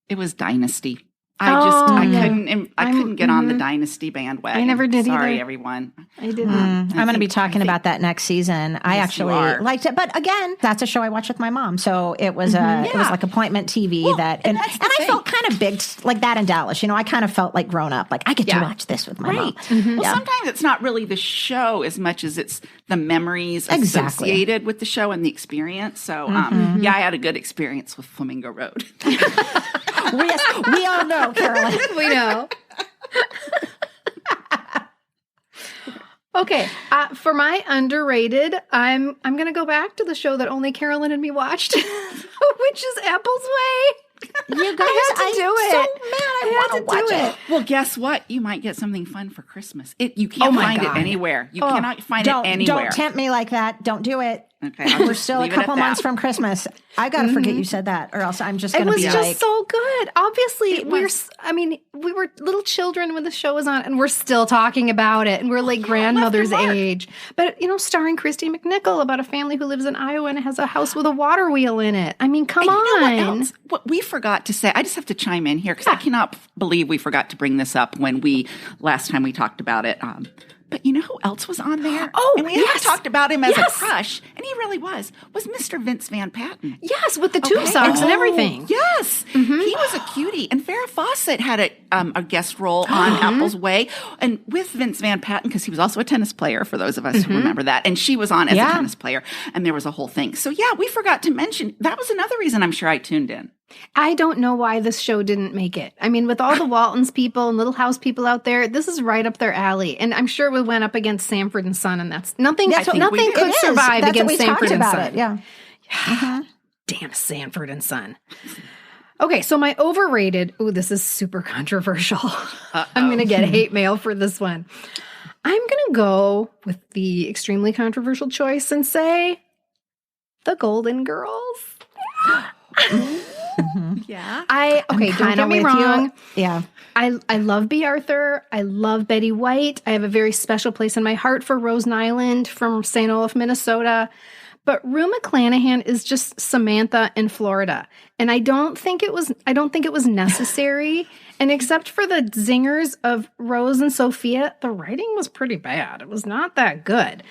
It was Dynasty. I couldn't get on the Dynasty bandwagon. I never did either. Sorry, everyone. I didn't. I'm going to be talking about that next season. I actually liked it, but again, that's a show I watched with my mom, so it was it was like appointment TV and I felt kind of big like that in Dallas. I kind of felt like grown up, like I get to watch this with my mom. Well, sometimes it's not really the show as much as it's the memories associated with the show and the experience. So, I had a good experience with Flamingo Road. Yes, we all know, Carolyn. We know. Okay, for my underrated, I'm going to go back to the show that only Carolyn and me watched, which is Apple's Way. You guys, I'm so mad. I want to watch it. Well, guess what? You might get something fun for Christmas. You can't find it anywhere. You cannot find it anywhere. Don't tempt me like that. Don't do it. Okay, we're still a couple months from Christmas. I got to forget you said that, or else I'm just going to be like... It was just so good. Obviously, we were little children when the show was on, and we're still talking about it, and we're like grandmother's age. But, starring Christy McNichol about a family who lives in Iowa and has a house with a water wheel in it. I mean, come on. You know what else? What we forgot to say, I just have to chime in here, because I cannot believe we forgot to bring this up when last time we talked about it. But you know who else was on there? Oh, and we haven't talked about him as a crush, and he really was Mr. Vince Van Patten. Yes, with the tube socks and everything. Yes, he was a cutie. And Farrah Fawcett had a guest role on Apple's Way, and with Vince Van Patten, because he was also a tennis player, for those of us who remember that, and she was on as a tennis player, and there was a whole thing. So we forgot to mention, that was another reason I'm sure I tuned in. I don't know why this show didn't make it. I mean, with all the Waltons people and Little House people out there, this is right up their alley. And I'm sure we went up against Sanford and Son, and nothing could survive against Sanford and Son. Yeah. Damn Sanford and Son. Okay, so my overrated, this is super controversial. I'm going to get hate mail for this one. I'm going to go with the extremely controversial choice and say The Golden Girls. Yeah. Don't get me wrong. Yeah. I love B. Arthur. I love Betty White. I have a very special place in my heart for Rosen Island from St. Olaf, Minnesota. But Rue McClanahan is just Samantha in Florida. And I don't think it was necessary. And except for the zingers of Rose and Sophia, the writing was pretty bad. It was not that good.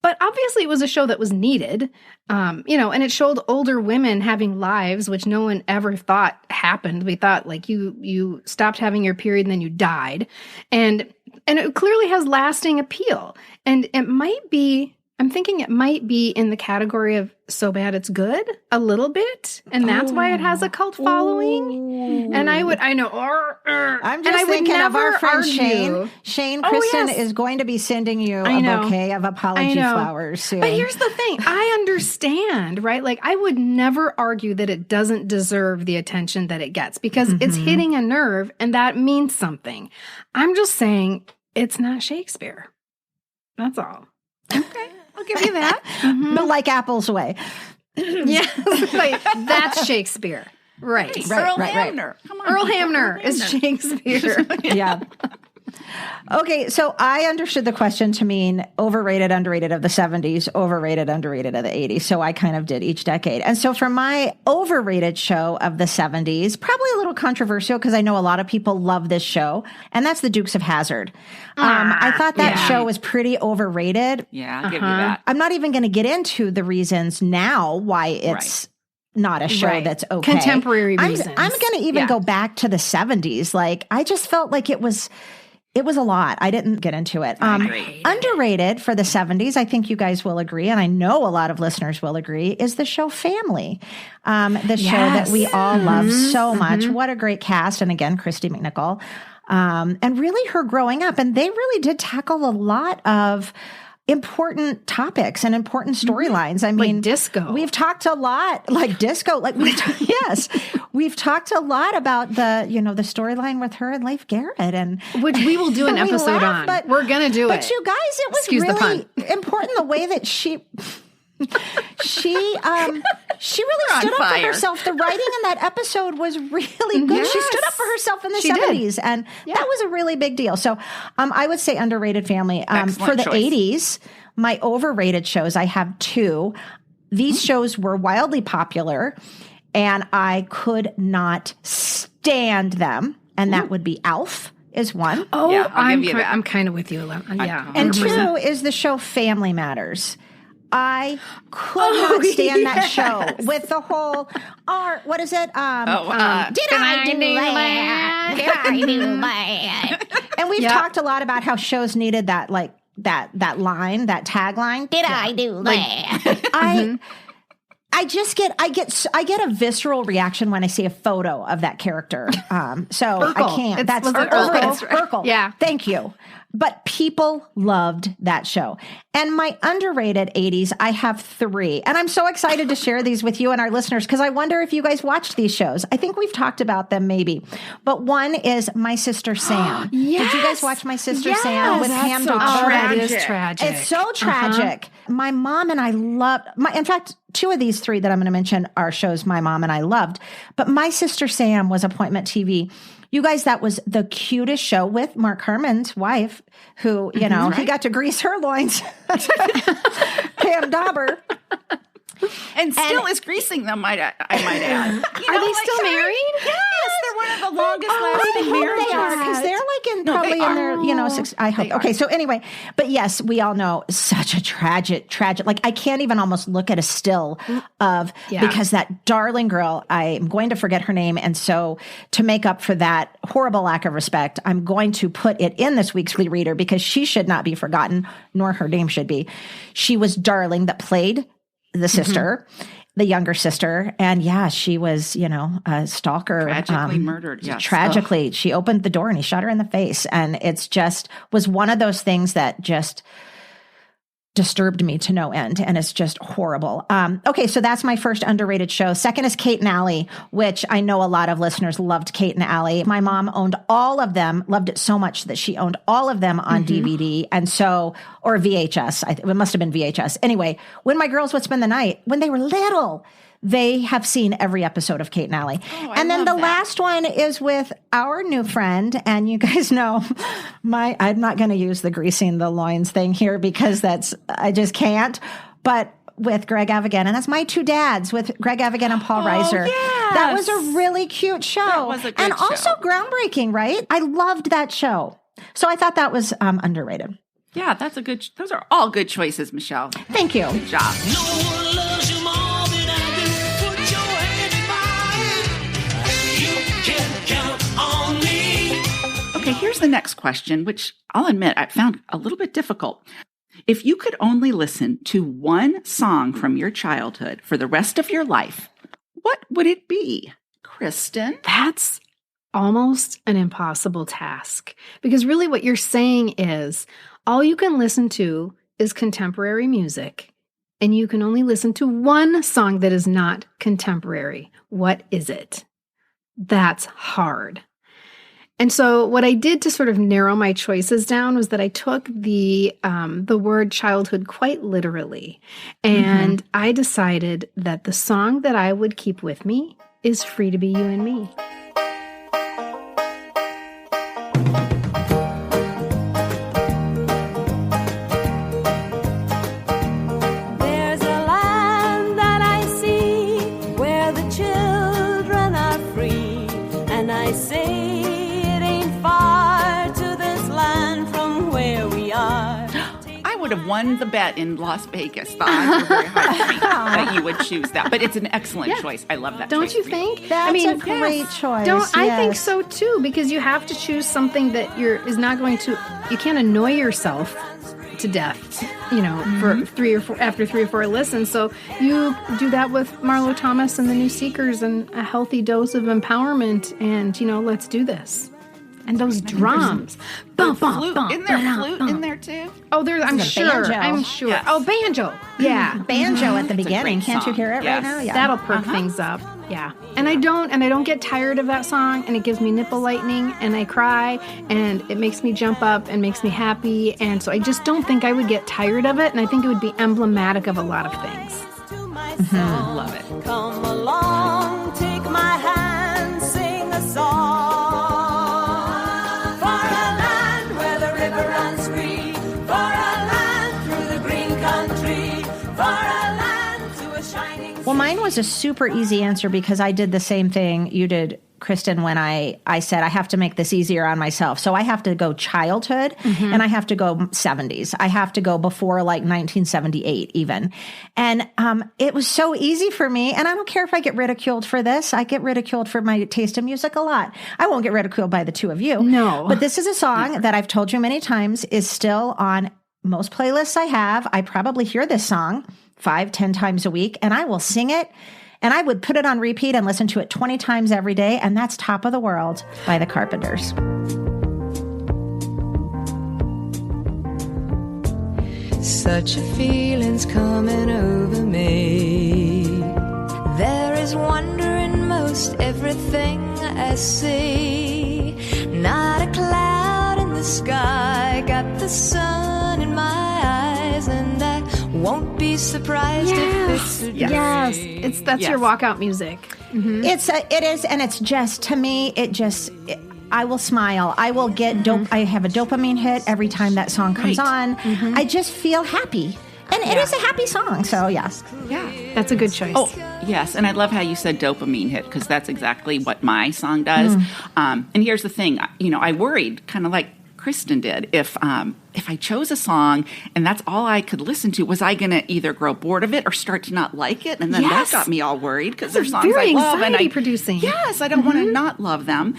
But obviously it was a show that was needed, and it showed older women having lives, which no one ever thought happened. We thought, like, you stopped having your period and then you died. And it clearly has lasting appeal. And I'm thinking it might be in the category of So Bad It's Good, a little bit. And that's why it has a cult following. And I'm just thinking of our friend Shane. Shane, Kristen is going to be sending you a bouquet of apology flowers soon. But here's the thing. I understand, right? Like, I would never argue that it doesn't deserve the attention that it gets because it's hitting a nerve and that means something. I'm just saying it's not Shakespeare. That's all. Okay. I'll give you that. But like Apple's Way. Yeah. That's Shakespeare. Right. Earl Hamner. Come on. Earl Hamner is Shakespeare. Yeah. Okay, so I understood the question to mean overrated, underrated of the 70s, overrated, underrated of the 80s. So I kind of did each decade. And so for my overrated show of the 70s, probably a little controversial because I know a lot of people love this show, and that's The Dukes of Hazzard. I thought that show was pretty overrated. Yeah, I'll give you that. I'm not even going to get into the reasons now why it's not a show that's okay. Contemporary reasons. I'm going to even go back to the 70s. Like, I just felt like it was It was a lot. I didn't get into it. Underrated for the 70s, I think you guys will agree, and I know a lot of listeners will agree, is the show Family. The show that we all love so much. What a great cast. And again, Christy McNichol. And really her growing up. And they really did tackle a lot of important topics and important storylines. I mean, like disco. We've talked a lot, like disco, like yes, we've talked a lot about the storyline with her and Leif Garrett, and which we will do an episode on. But we're gonna do it. But you guys, it was really important the way that she really stood up for herself. The writing in that episode was really good. Yes. She stood up for herself in the 70s, and that was a really big deal. So I would say underrated Family. For the 80s, my overrated shows, I have two. These shows were wildly popular, and I could not stand them, and that would be Alf. Is one. Oh, yeah, I'm kind of with you. Yeah. And 2 is the show Family Matters. I could not stand that show with the whole what is it? Did I do that? And we've talked a lot about how shows needed that, like that line, that tagline. Did I do that? I get a visceral reaction when I see a photo of that character. So Urkel. I can't. That's Urkel. Yeah. Thank you. But people loved that show. And my underrated 80s, I have 3. And I'm so excited to share these with you and our listeners because I wonder if you guys watched these shows. I think we've talked about them maybe. But one is My Sister Sam. Yes. Did you guys watch My Sister Sam with Pam so Dauber? That is tragic. It's so tragic. My mom and I loved in fact, 2 of these 3 that I'm going to mention are shows my mom and I loved. But My Sister Sam was appointment TV. You guys, that was the cutest show with Mark Herman's wife, who, he got to grease her loins. Pam Dauber. And still is greasing them, I might add. Are they still married? Yes, they're one of the longest lasting marriages. They are, because they're like in their, 6, I hope. Okay, so anyway, but yes, we all know such a tragic, like I can't even almost look at a still of, because that darling girl, I'm going to forget her name. And so to make up for that horrible lack of respect, I'm going to put it in this week's Reader because she should not be forgotten, nor her name should be. She was Darling that played the sister, the younger sister. And she was, a stalker. Tragically murdered. Yes. Tragically. She opened the door and he shot her in the face. And it's just was one of those things that just disturbed me to no end. And it's just horrible. Okay. So that's my first underrated show. Second is Kate and Allie, which I know a lot of listeners loved Kate and Allie. My mom owned all of them, loved it so much that she owned all of them on DVD. And so, or VHS, it must have been VHS. Anyway, when my girls would spend the night, when they were little, they have seen every episode of Kate and Allie. And then the last one is with our new friend. And you guys know I'm not going to use the greasing the loins thing here because I just can't. But with Greg Avigan, and that's My Two Dads with Greg Avigan and Paul Reiser. Yes. That was a really cute show. That was a good and show. Also groundbreaking, right? I loved that show. So I thought that was underrated. Yeah, those are all good choices, Michelle. Thank you. Good job. No one loves you more than I do. Put your hand in mine. You can count on me. Okay, here's the next question, which I'll admit I found a little bit difficult. If you could only listen to one song from your childhood for the rest of your life, what would it be? Kristen? That's almost an impossible task because really what you're saying is all you can listen to is contemporary music and you can only listen to one song that is not contemporary. What is it? That's hard. And so what I did to sort of narrow my choices down was that I took the word childhood quite literally. And I decided that the song that I would keep with me is Free to Be You and Me. There's a land that I see where the children are free, and I say would have won the bet in Las Vegas. The odds were very high for me that you would choose that. But it's an excellent choice. I love that. Don't choice you for think? That's a great choice. I think so too, because you have to choose something that is not going to. You can't annoy yourself to death, for 3 or 4 after 3 or 4 listens. So you do that with Marlo Thomas and the New Seekers, and a healthy dose of empowerment. And let's do this. And those drums, bum, bum, flute. bum, Isn't there ba-dum, flute bum. in there too? Oh, I'm sure. banjo. I'm sure. Yes. Oh, banjo. Yeah, Banjo at the a beginning. great Can't you song. hear it Yes. right now? Yeah. that'll perk things up. Yeah, and I don't get tired of that song, and it gives me nipple lightning, and I cry, and it makes me jump up and makes me happy, and so I just don't think I would get tired of it, and I think it would be emblematic of a lot of things. Love it. Come along, take my hand, sing a song. For a land where the river runs free, for a land through the green country, for a land to a shining Well, mine was a super easy answer because I did the same thing you did, Kristen, when I said I have to make this easier on myself. So I have to go childhood and I have to go 70s. I have to go before like 1978 even. And it was so easy for me. And I don't care if I get ridiculed for this. I get ridiculed for my taste in music a lot. I won't get ridiculed by the two of you. No. But this is a song that I've told you many times is still on most playlists I have. I probably hear this song 5-10 times a week, and I will sing it. And I would put it on repeat and listen to it 20 times every day. And that's Top of the World by the Carpenters. Such a feeling's coming over me. There is wonder in most everything I see. Not a cloud in the sky, got the sun in my eyes, and I won't be surprised if it's a dream. Yes, that's your walkout music. Mm-hmm. It is, and it's just, to me, I will smile. I will get I have a dopamine hit every time that song comes on. I just feel happy. And it is a happy song, so yes. Yeah. That's a good choice. Oh, yes. And I love how you said dopamine hit, because that's exactly what my song does. And here's the thing, I worried, kind of like Kristen did, if I chose a song and that's all I could listen to, was I going to either grow bored of it or start to not like it? And then that got me all worried, because there's songs very I love and producing. Yes, I don't want to not love them.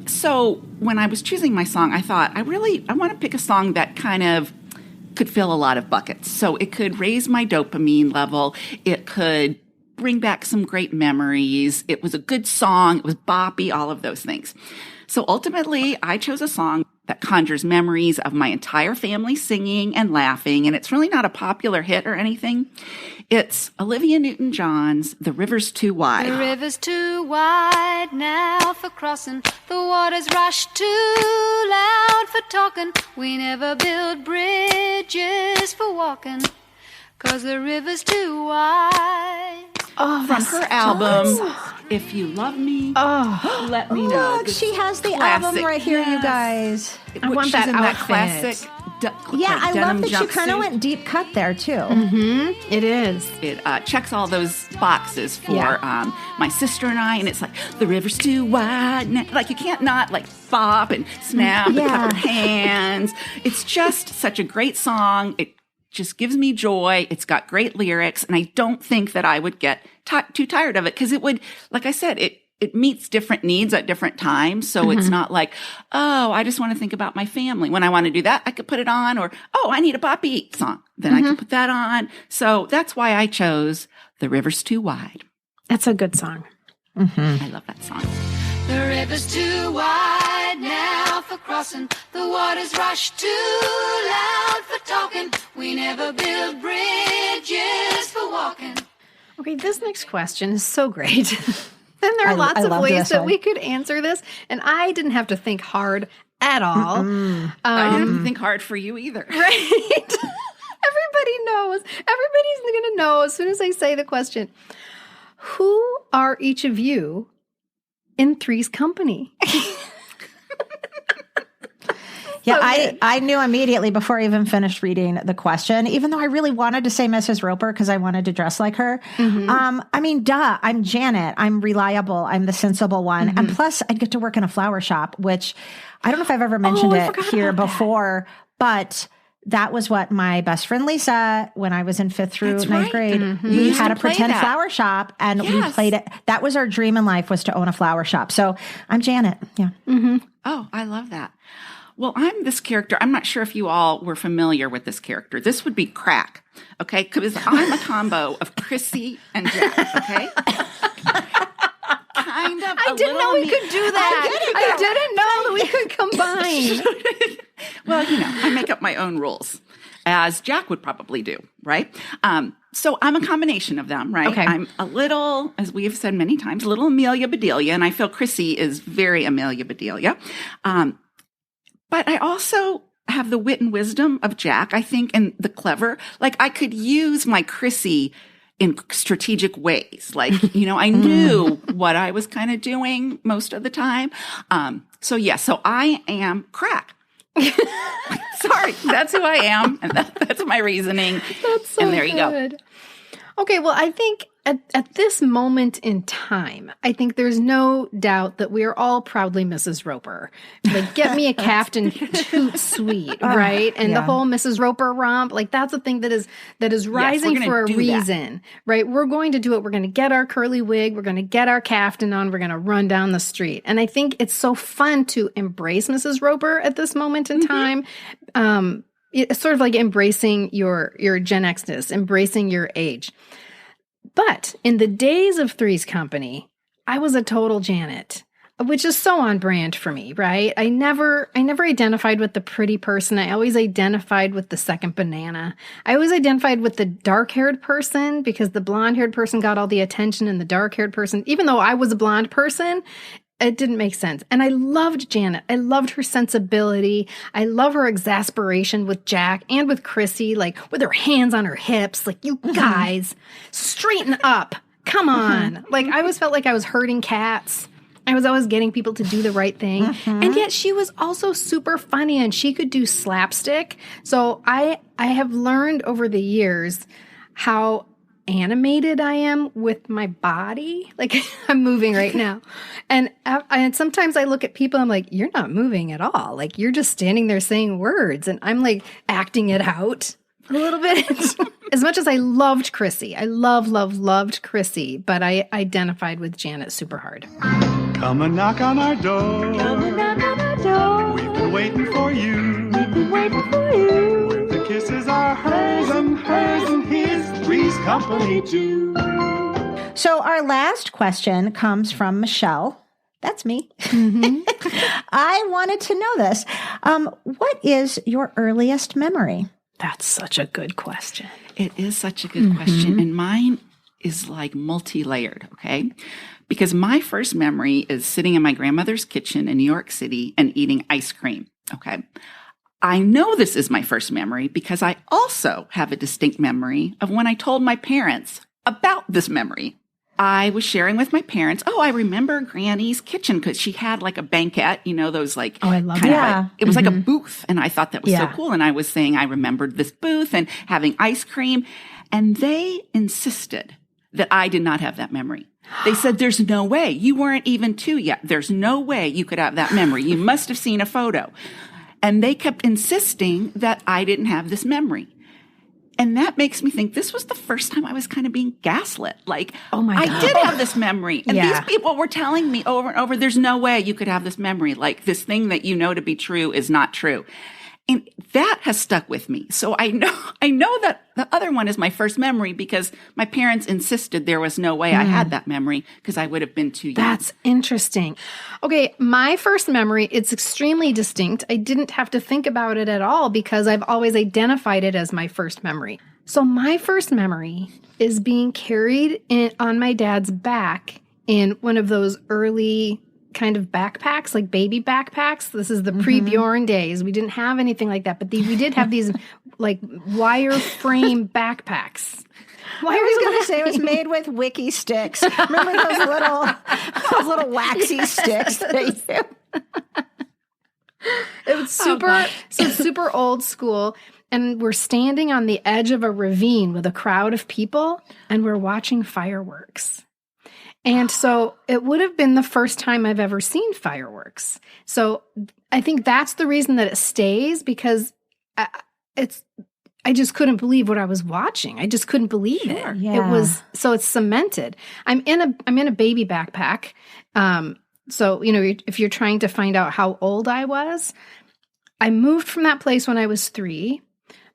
So when I was choosing my song, I thought I want to pick a song that kind of could fill a lot of buckets. So it could raise my dopamine level. It could bring back some great memories. It was a good song. It was boppy, all of those things. So ultimately, I chose a song that conjures memories of my entire family singing and laughing, and it's really not a popular hit or anything. It's Olivia Newton-John's The River's Too Wide. The river's too wide now for crossing. The waters rush too loud for talking. We never build bridges for walking, 'cause the river's too wide. Oh, From her album, If You Love Me, Let Me Know. Look, she has the Classic. album right here, you guys. I want She's that in that outfit. classic Yeah, I love denim that she kind of jumpsuit. went deep cut there, too. It is. It checks all those boxes for my sister and I, and it's like, the river's too wide. Like, you can't not, like, bop and snap and clap your hands. It's just such a great song. It just gives me joy. It's got great lyrics, and I don't think that I would get too tired of it, because it would, like I said, it meets different needs at different times. So it's not like, oh, I just want to think about my family. When I want to do that, I could put it on, or, oh, I need a boppy song. Then I could put that on. So that's why I chose The River's Too Wide. That's a good song. I love that song. The river's too wide now for crossing. The waters rush too loud for talking. We never build bridges for walking. Okay, this next question is so great. And there are lots I of love ways this that one. we could answer this, and I didn't have to think hard at all. I didn't think hard for you either. Right? Everybody knows. Everybody's going to know as soon as I say the question. Who are each of you in Three's Company? Yeah, I knew immediately before I even finished reading the question, even though I really wanted to say Mrs. Roper because I wanted to dress like her. I mean, duh, I'm Janet. I'm reliable. I'm the sensible one. And plus, I'd get to work in a flower shop, which I don't know if I've ever mentioned it here before, but that was what my best friend Lisa, when I was in 5th through That's 9th right. grade, We we used had to a play pretend that. flower shop and we Yes. played it. That was our dream in life, was to own a flower shop. So I'm Janet. Yeah. Oh, I love that. Well, I'm this character. I'm not sure if you all were familiar with this character. This would be Crack, okay? Because I'm a combo of Chrissy and Jack, okay? Kind of. I didn't know we could do that. I didn't know that we could combine. Well, I make up my own rules, as Jack would probably do, right? So I'm a combination of them, right? Okay. I'm a little, as we have said many times, a little Amelia Bedelia, and I feel Chrissy is very Amelia Bedelia. But I also have the wit and wisdom of Jack, I think, and the clever. Like, I could use my Chrissy in strategic ways. Like, I knew what I was kind of doing most of the time. So I am Crack. Sorry, that's who I am, and that's my reasoning. That's so and there you go. good. Okay, well, I think at this moment in time, I think there's no doubt that we are all proudly Mrs. Roper. Like, get me a Captain Toot Sweet, right? And the whole Mrs. Roper romp, like, that's a thing that is rising for a reason, right? We're going to do it. We're going to get our curly wig. We're going to get our caftan on. We're going to run down the street. And I think it's so fun to embrace Mrs. Roper at this moment in time. It's sort of like embracing your Gen X-ness, embracing your age. But in the days of Three's Company, I was a total Janet, which is so on brand for me, right? I never identified with the pretty person. I always identified with the second banana. I always identified with the dark-haired person because the blonde-haired person got all the attention and the dark-haired person, even though I was a blonde person, it didn't make sense. And I loved Janet. I loved her sensibility. I love her exasperation with Jack and with Chrissy, like with her hands on her hips. Like, you guys, straighten up. Come on. Like, I always felt like I was herding cats. I was always getting people to do the right thing. And yet she was also super funny and she could do slapstick. So I have learned over the years how animated I am with my body. Like, I'm moving right now. And sometimes I look at people, I'm like, you're not moving at all. Like, you're just standing there saying words. And I'm acting it out a little bit. As much as I loved Chrissy, I loved Chrissy, but I identified with Janet super hard. Come and knock on our door. Come and knock on our door. We've been waiting for you. We've been waiting for you. The kisses are hers and his. Three's Company too. So our last question comes from Michelle. That's me. I wanted to know this. What is your earliest memory? That's such a good question. It is such a good question. And mine is like multi-layered, okay? Because my first memory is sitting in my grandmother's kitchen in New York City and eating ice cream, okay? I know this is my first memory because I also have a distinct memory of when I told my parents about this memory. I was sharing with my parents, I remember Granny's kitchen because she had like a banquette, those like, I love that. It was like a booth. And I thought that was so cool. And I was saying I remembered this booth and having ice cream. And they insisted that I did not have that memory. They said, there's no way. You weren't even 2 yet. There's no way you could have that memory. You must have seen a photo. And they kept insisting that I didn't have this memory. And that makes me think this was the first time I was kind of being gaslit. Like, oh my God. I did have this memory. And these people were telling me over and over, there's no way you could have this memory. Like, this thing that you know to be true is not true. And that has stuck with me. So I know that the other one is my first memory because my parents insisted there was no way I had that memory because I would have been too young. That's interesting. Okay, my first memory, it's extremely distinct. I didn't have to think about it at all because I've always identified it as my first memory. So my first memory is being carried on my dad's back in one of those early kind of backpacks, like baby backpacks. This is the pre-Bjorn days. We didn't have anything like that, but we did have these like wire frame backpacks. I was going to say it was made with wiki sticks. Remember those little waxy sticks that It was super old school. And we're standing on the edge of a ravine with a crowd of people and we're watching fireworks. And so it would have been the first time I've ever seen fireworks. So I think that's the reason that it stays because I just couldn't believe what I was watching. I just couldn't believe it. Yeah. It was, so it's cemented. I'm in a baby backpack. So, if you're trying to find out how old I was, I moved from that place when I was 3.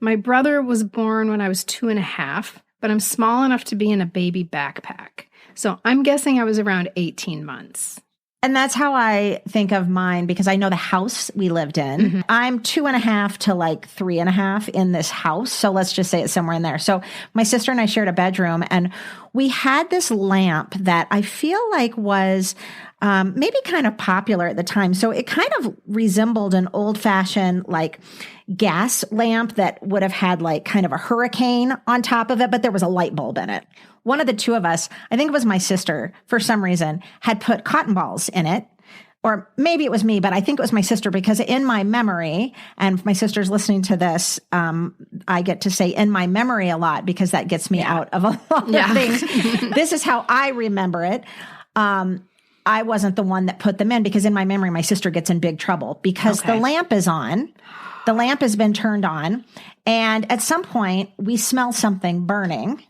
My brother was born when I was 2.5, but I'm small enough to be in a baby backpack. So I'm guessing I was around 18 months. And that's how I think of mine, because I know the house we lived in. Mm-hmm. I'm 2.5 to like 3.5 in this house. So let's just say it's somewhere in there. So my sister and I shared a bedroom, and we had this lamp that I feel like was maybe kind of popular at the time. So it kind of resembled an old fashioned like gas lamp that would have had like kind of a hurricane on top of it, but there was a light bulb in it. One of the two of us, I think it was my sister, for some reason, had put cotton balls in it. Or maybe it was me, but I think it was my sister, because in my memory, and if my sister's listening to this, I get to say in my memory a lot, because that gets me out of a lot of things. This is how I remember it. I wasn't the one that put them in, because in my memory, my sister gets in big trouble because the lamp is on. The lamp has been turned on. And at some point, we smell something burning.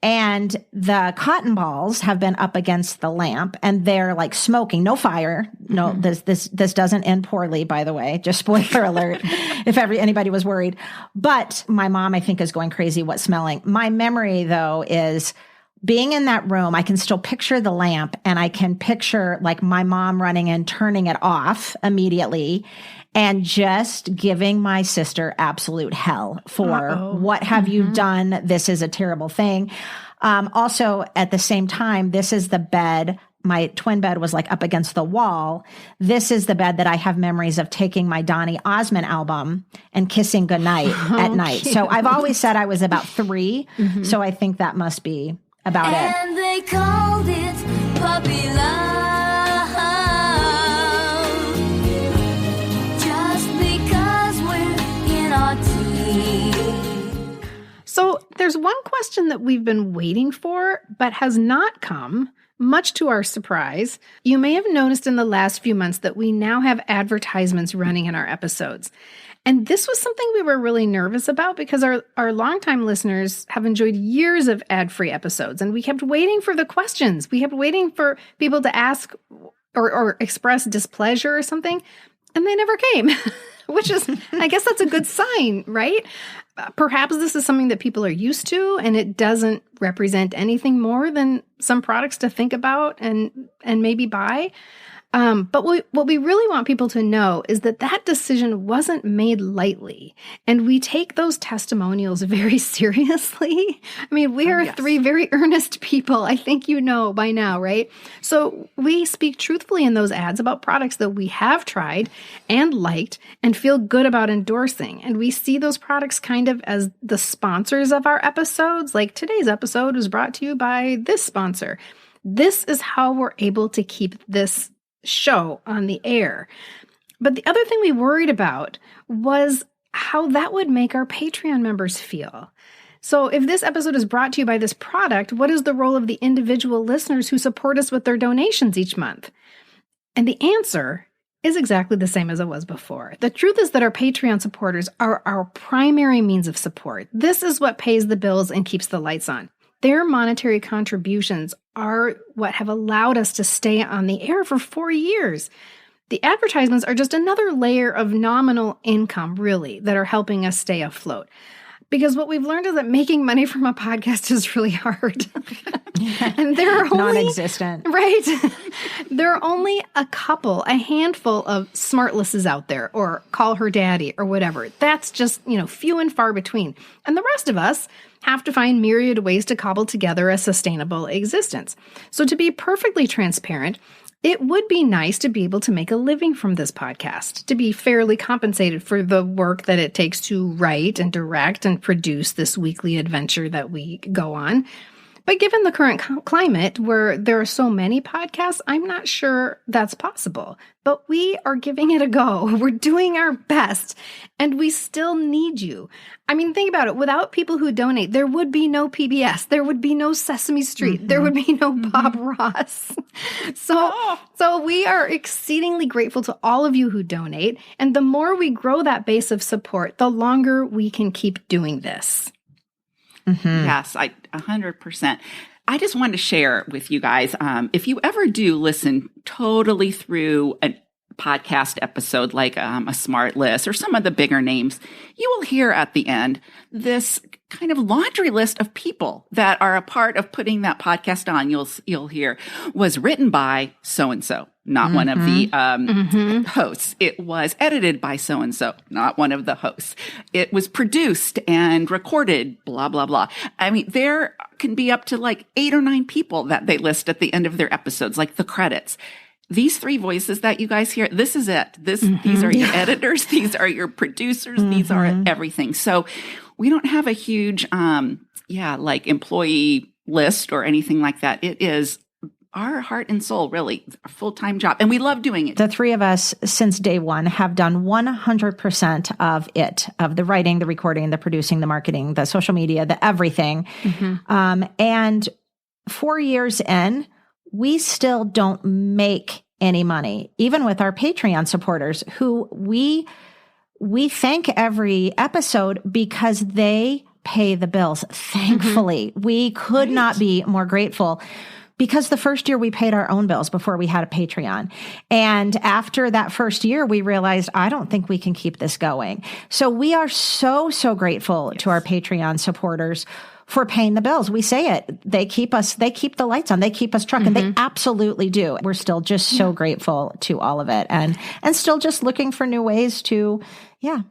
And the cotton balls have been up against the lamp, and they're like smoking. No fire. No, this doesn't end poorly, by the way. Just spoiler alert, if anybody was worried. But my mom, I think, is going crazy. What's smelling? My memory, though, is being in that room. I can still picture the lamp, and I can picture like my mom running in, turning it off immediately, and just giving my sister absolute hell for what have you done? This is a terrible thing. Also, at the same time, this is the bed. My twin bed was like up against the wall. This is the bed that I have memories of taking my Donny Osmond album and kissing goodnight at night. Cute. So I've always said I was about 3. So I think that must be about it. And they called it puppy love. So there's one question that we've been waiting for, but has not come, much to our surprise. You may have noticed in the last few months that we now have advertisements running in our episodes. And this was something we were really nervous about, because our longtime listeners have enjoyed years of ad-free episodes, and we kept waiting for the questions. We kept waiting for people to ask or express displeasure or something, and they never came, which is, I guess that's a good sign, right? Perhaps this is something that people are used to, and it doesn't represent anything more than some products to think about and maybe buy. But what we really want people to know is that decision wasn't made lightly, and we take those testimonials very seriously. I mean, we are 3 very earnest people. I think you know by now, right? So we speak truthfully in those ads about products that we have tried and liked and feel good about endorsing. And we see those products kind of as the sponsors of our episodes. Like today's episode was brought to you by this sponsor. This is how we're able to keep this show on the air. But the other thing we worried about was how that would make our Patreon members feel. So if this episode is brought to you by this product, what is the role of the individual listeners who support us with their donations each month? And the answer is exactly the same as it was before. The truth is that our Patreon supporters are our primary means of support. This is what pays the bills and keeps the lights on. Their monetary contributions are what have allowed us to stay on the air for 4 years. The advertisements are just another layer of nominal income, really, that are helping us stay afloat. Because what we've learned is that making money from a podcast is really hard. And there are only non-existent. Right. There are only a handful of smartlisses out there, or call her daddy or whatever. That's just, few and far between. And the rest of us have to find myriad ways to cobble together a sustainable existence. So to be perfectly transparent, it would be nice to be able to make a living from this podcast, to be fairly compensated for the work that it takes to write and direct and produce this weekly adventure that we go on. But given the current climate where there are so many podcasts, I'm not sure that's possible. But we are giving it a go. We're doing our best, and we still need you. I mean, think about it. Without people who donate, there would be no PBS. There would be no Sesame Street. There would be no Bob Ross. So we are exceedingly grateful to all of you who donate. And the more we grow that base of support, the longer we can keep doing this. Yes, 100%. I just wanted to share with you guys, if you ever do listen totally through a podcast episode like a Smart List or some of the bigger names, you will hear at the end this kind of laundry list of people that are a part of putting that podcast on. You'll hear was written by so-and-so, not one of the hosts. It was edited by so-and-so, not one of the hosts. It was produced and recorded, blah, blah, blah. I mean, there can be up to like 8 or 9 people that they list at the end of their episodes, like the credits. These 3 voices that you guys hear, this is it. These are your editors. These are your producers. These are everything. So we don't have a huge, like employee list or anything like that. It is our heart and soul, really, a full-time job. And we love doing it. The 3 of us, since day one, have done 100% of it, of the writing, the recording, the producing, the marketing, the social media, the everything. And 4 years in, we still don't make any money, even with our Patreon supporters who we thank every episode because they pay the bills. Thankfully, we could not be more grateful because the first year we paid our own bills before we had a Patreon. And after that first year, we realized, I don't think we can keep this going. So we are so grateful to our Patreon supporters for paying the bills. We say it. They keep the lights on. They keep us trucking. They absolutely do. We're still just so grateful to all of it and still just looking for new ways to,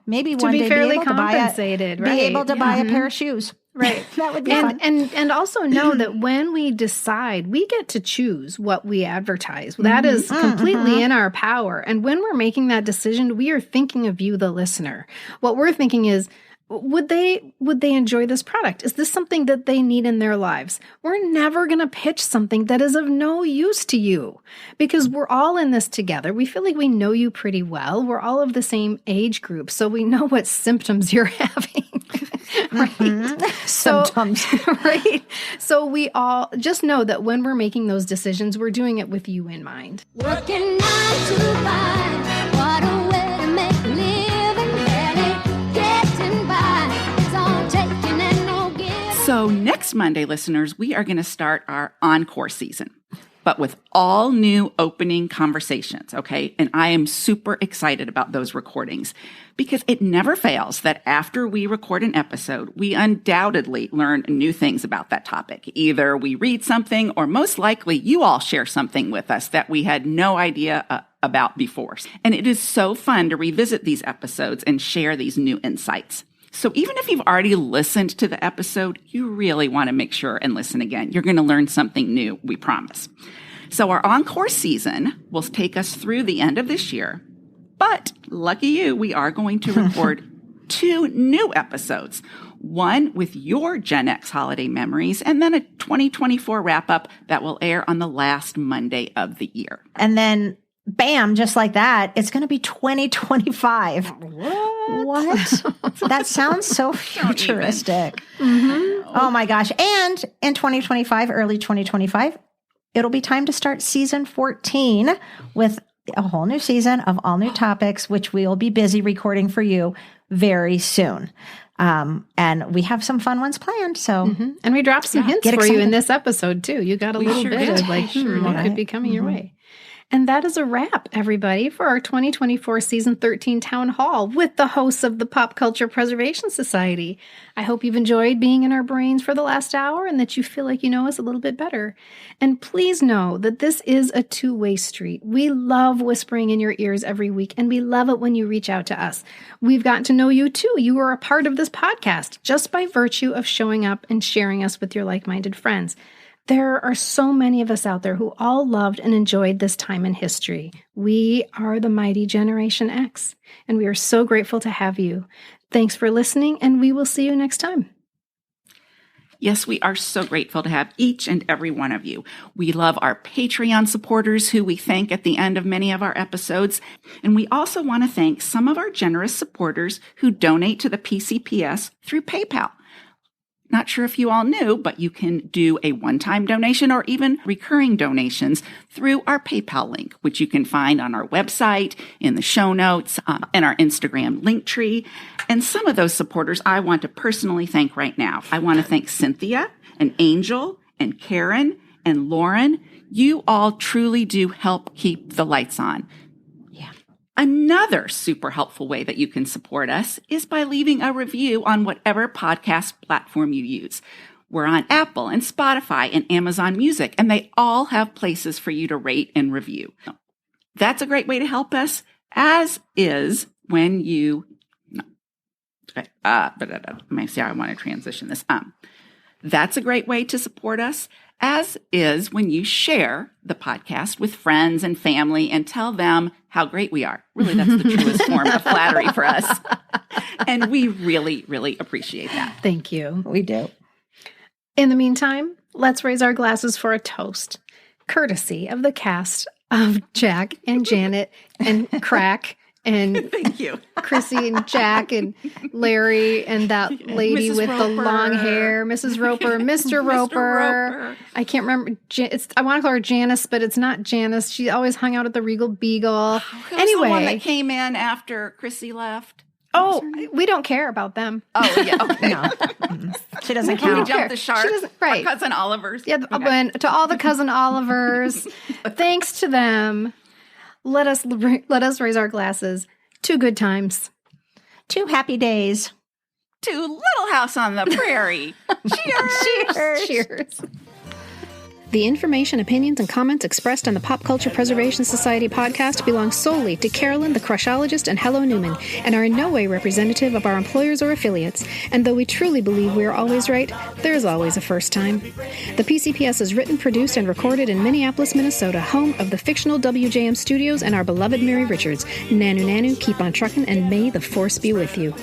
maybe one day fairly be able compensated, to buy be able to buy a pair of shoes. Right. That would be fun. And also know that when we decide, we get to choose what we advertise. That is completely in our power. And when we're making that decision, we are thinking of you, the listener. What we're thinking is, would they enjoy this product? Is this something that they need in their lives? We're never going to pitch something that is of no use to you because we're all in this together. We feel like we know you pretty well. We're all of the same age group, so we know what symptoms you're having. Right? Symptoms. Right? So we all just know that when we're making those decisions, we're doing it with you in mind. Working 9 to 5, what a way to make a living, barely getting by. It's all taking and no giving. So next Monday, listeners, we are going to start our encore season, but with all new opening conversations, okay? And I am super excited about those recordings because it never fails that after we record an episode, we undoubtedly learn new things about that topic. Either we read something or most likely you all share something with us that we had no idea about before. And it is so fun to revisit these episodes and share these new insights. So even if you've already listened to the episode, you really want to make sure and listen again. You're going to learn something new, we promise. So our encore season will take us through the end of this year. But lucky you, we are going to record 2 new episodes. One with your Gen X holiday memories, and then a 2024 wrap-up that will air on the last Monday of the year. And then, bam, just like that, it's going to be 2025. What? That sounds so futuristic. Oh my gosh. And in 2025, early 2025, it'll be time to start season 14 with a whole new season of all new topics, which we will be busy recording for you very soon. And we have some fun ones planned. So, and we dropped some hints for you in this episode too. You got a little bit of like, what could be coming your way. And that is a wrap, everybody, for our 2024 Season 13 Town Hall with the hosts of the Pop Culture Preservation Society. I hope you've enjoyed being in our brains for the last hour and that you feel like you know us a little bit better. And please know that this is a two-way street. We love whispering in your ears every week, and we love it when you reach out to us. We've gotten to know you, too. You are a part of this podcast just by virtue of showing up and sharing us with your like-minded friends. There are so many of us out there who all loved and enjoyed this time in history. We are the mighty Generation X, and we are so grateful to have you. Thanks for listening, and we will see you next time. Yes, we are so grateful to have each and every one of you. We love our Patreon supporters who we thank at the end of many of our episodes. And we also want to thank some of our generous supporters who donate to the PCPS through PayPal. Not sure if you all knew, but you can do a one-time donation or even recurring donations through our PayPal link, which you can find on our website, in the show notes, and our Instagram link tree. And some of those supporters I want to personally thank right now. I want to thank Cynthia and Angel and Karen and Lauren. You all truly do help keep the lights on. Another super helpful way that you can support us is by leaving a review on whatever podcast platform you use. We're on Apple and Spotify and Amazon Music, and they all have places for you to rate and review. That's a great way to help us, as is when you... Let me see how I want to transition this. That's a great way to support us, as is when you share the podcast with friends and family and tell them how great we are. Really, that's the truest form of flattery for us. And we really, really appreciate that. Thank you. We do. In the meantime, let's raise our glasses for a toast, courtesy of the cast of Jack and Janet and Crack and Thank you. Chrissy and Jack and Larry and that lady Mrs. with Roper. the long hair, Mrs. Roper, Mr. Roper. I can't remember. I want to call her Janice, but it's not Janice. She always hung out at the Regal Beagle. Who's Anyway, the one that came in after Chrissy left? oh, we don't care about them. Oh, yeah. Okay. No. She doesn't We don't count. care. Jump the shark. She doesn't- right. Our cousin Oliver's. Yeah, Okay. to all the cousin Olivers, thanks to them, let us raise our glasses to good times. 2 happy days. To Little House on the Prairie. Cheers. Cheers. Cheers. The information, opinions, and comments expressed on the Pop Culture Preservation Society podcast belong solely to Carolyn, the Crushologist, and Hello Newman, and are in no way representative of our employers or affiliates. And though we truly believe we are always right, there is always a first time. The PCPS is written, produced, and recorded in Minneapolis, Minnesota, home of the fictional WJM Studios and our beloved Mary Richards. Nanu Nanu, keep on truckin', and may the force be with you.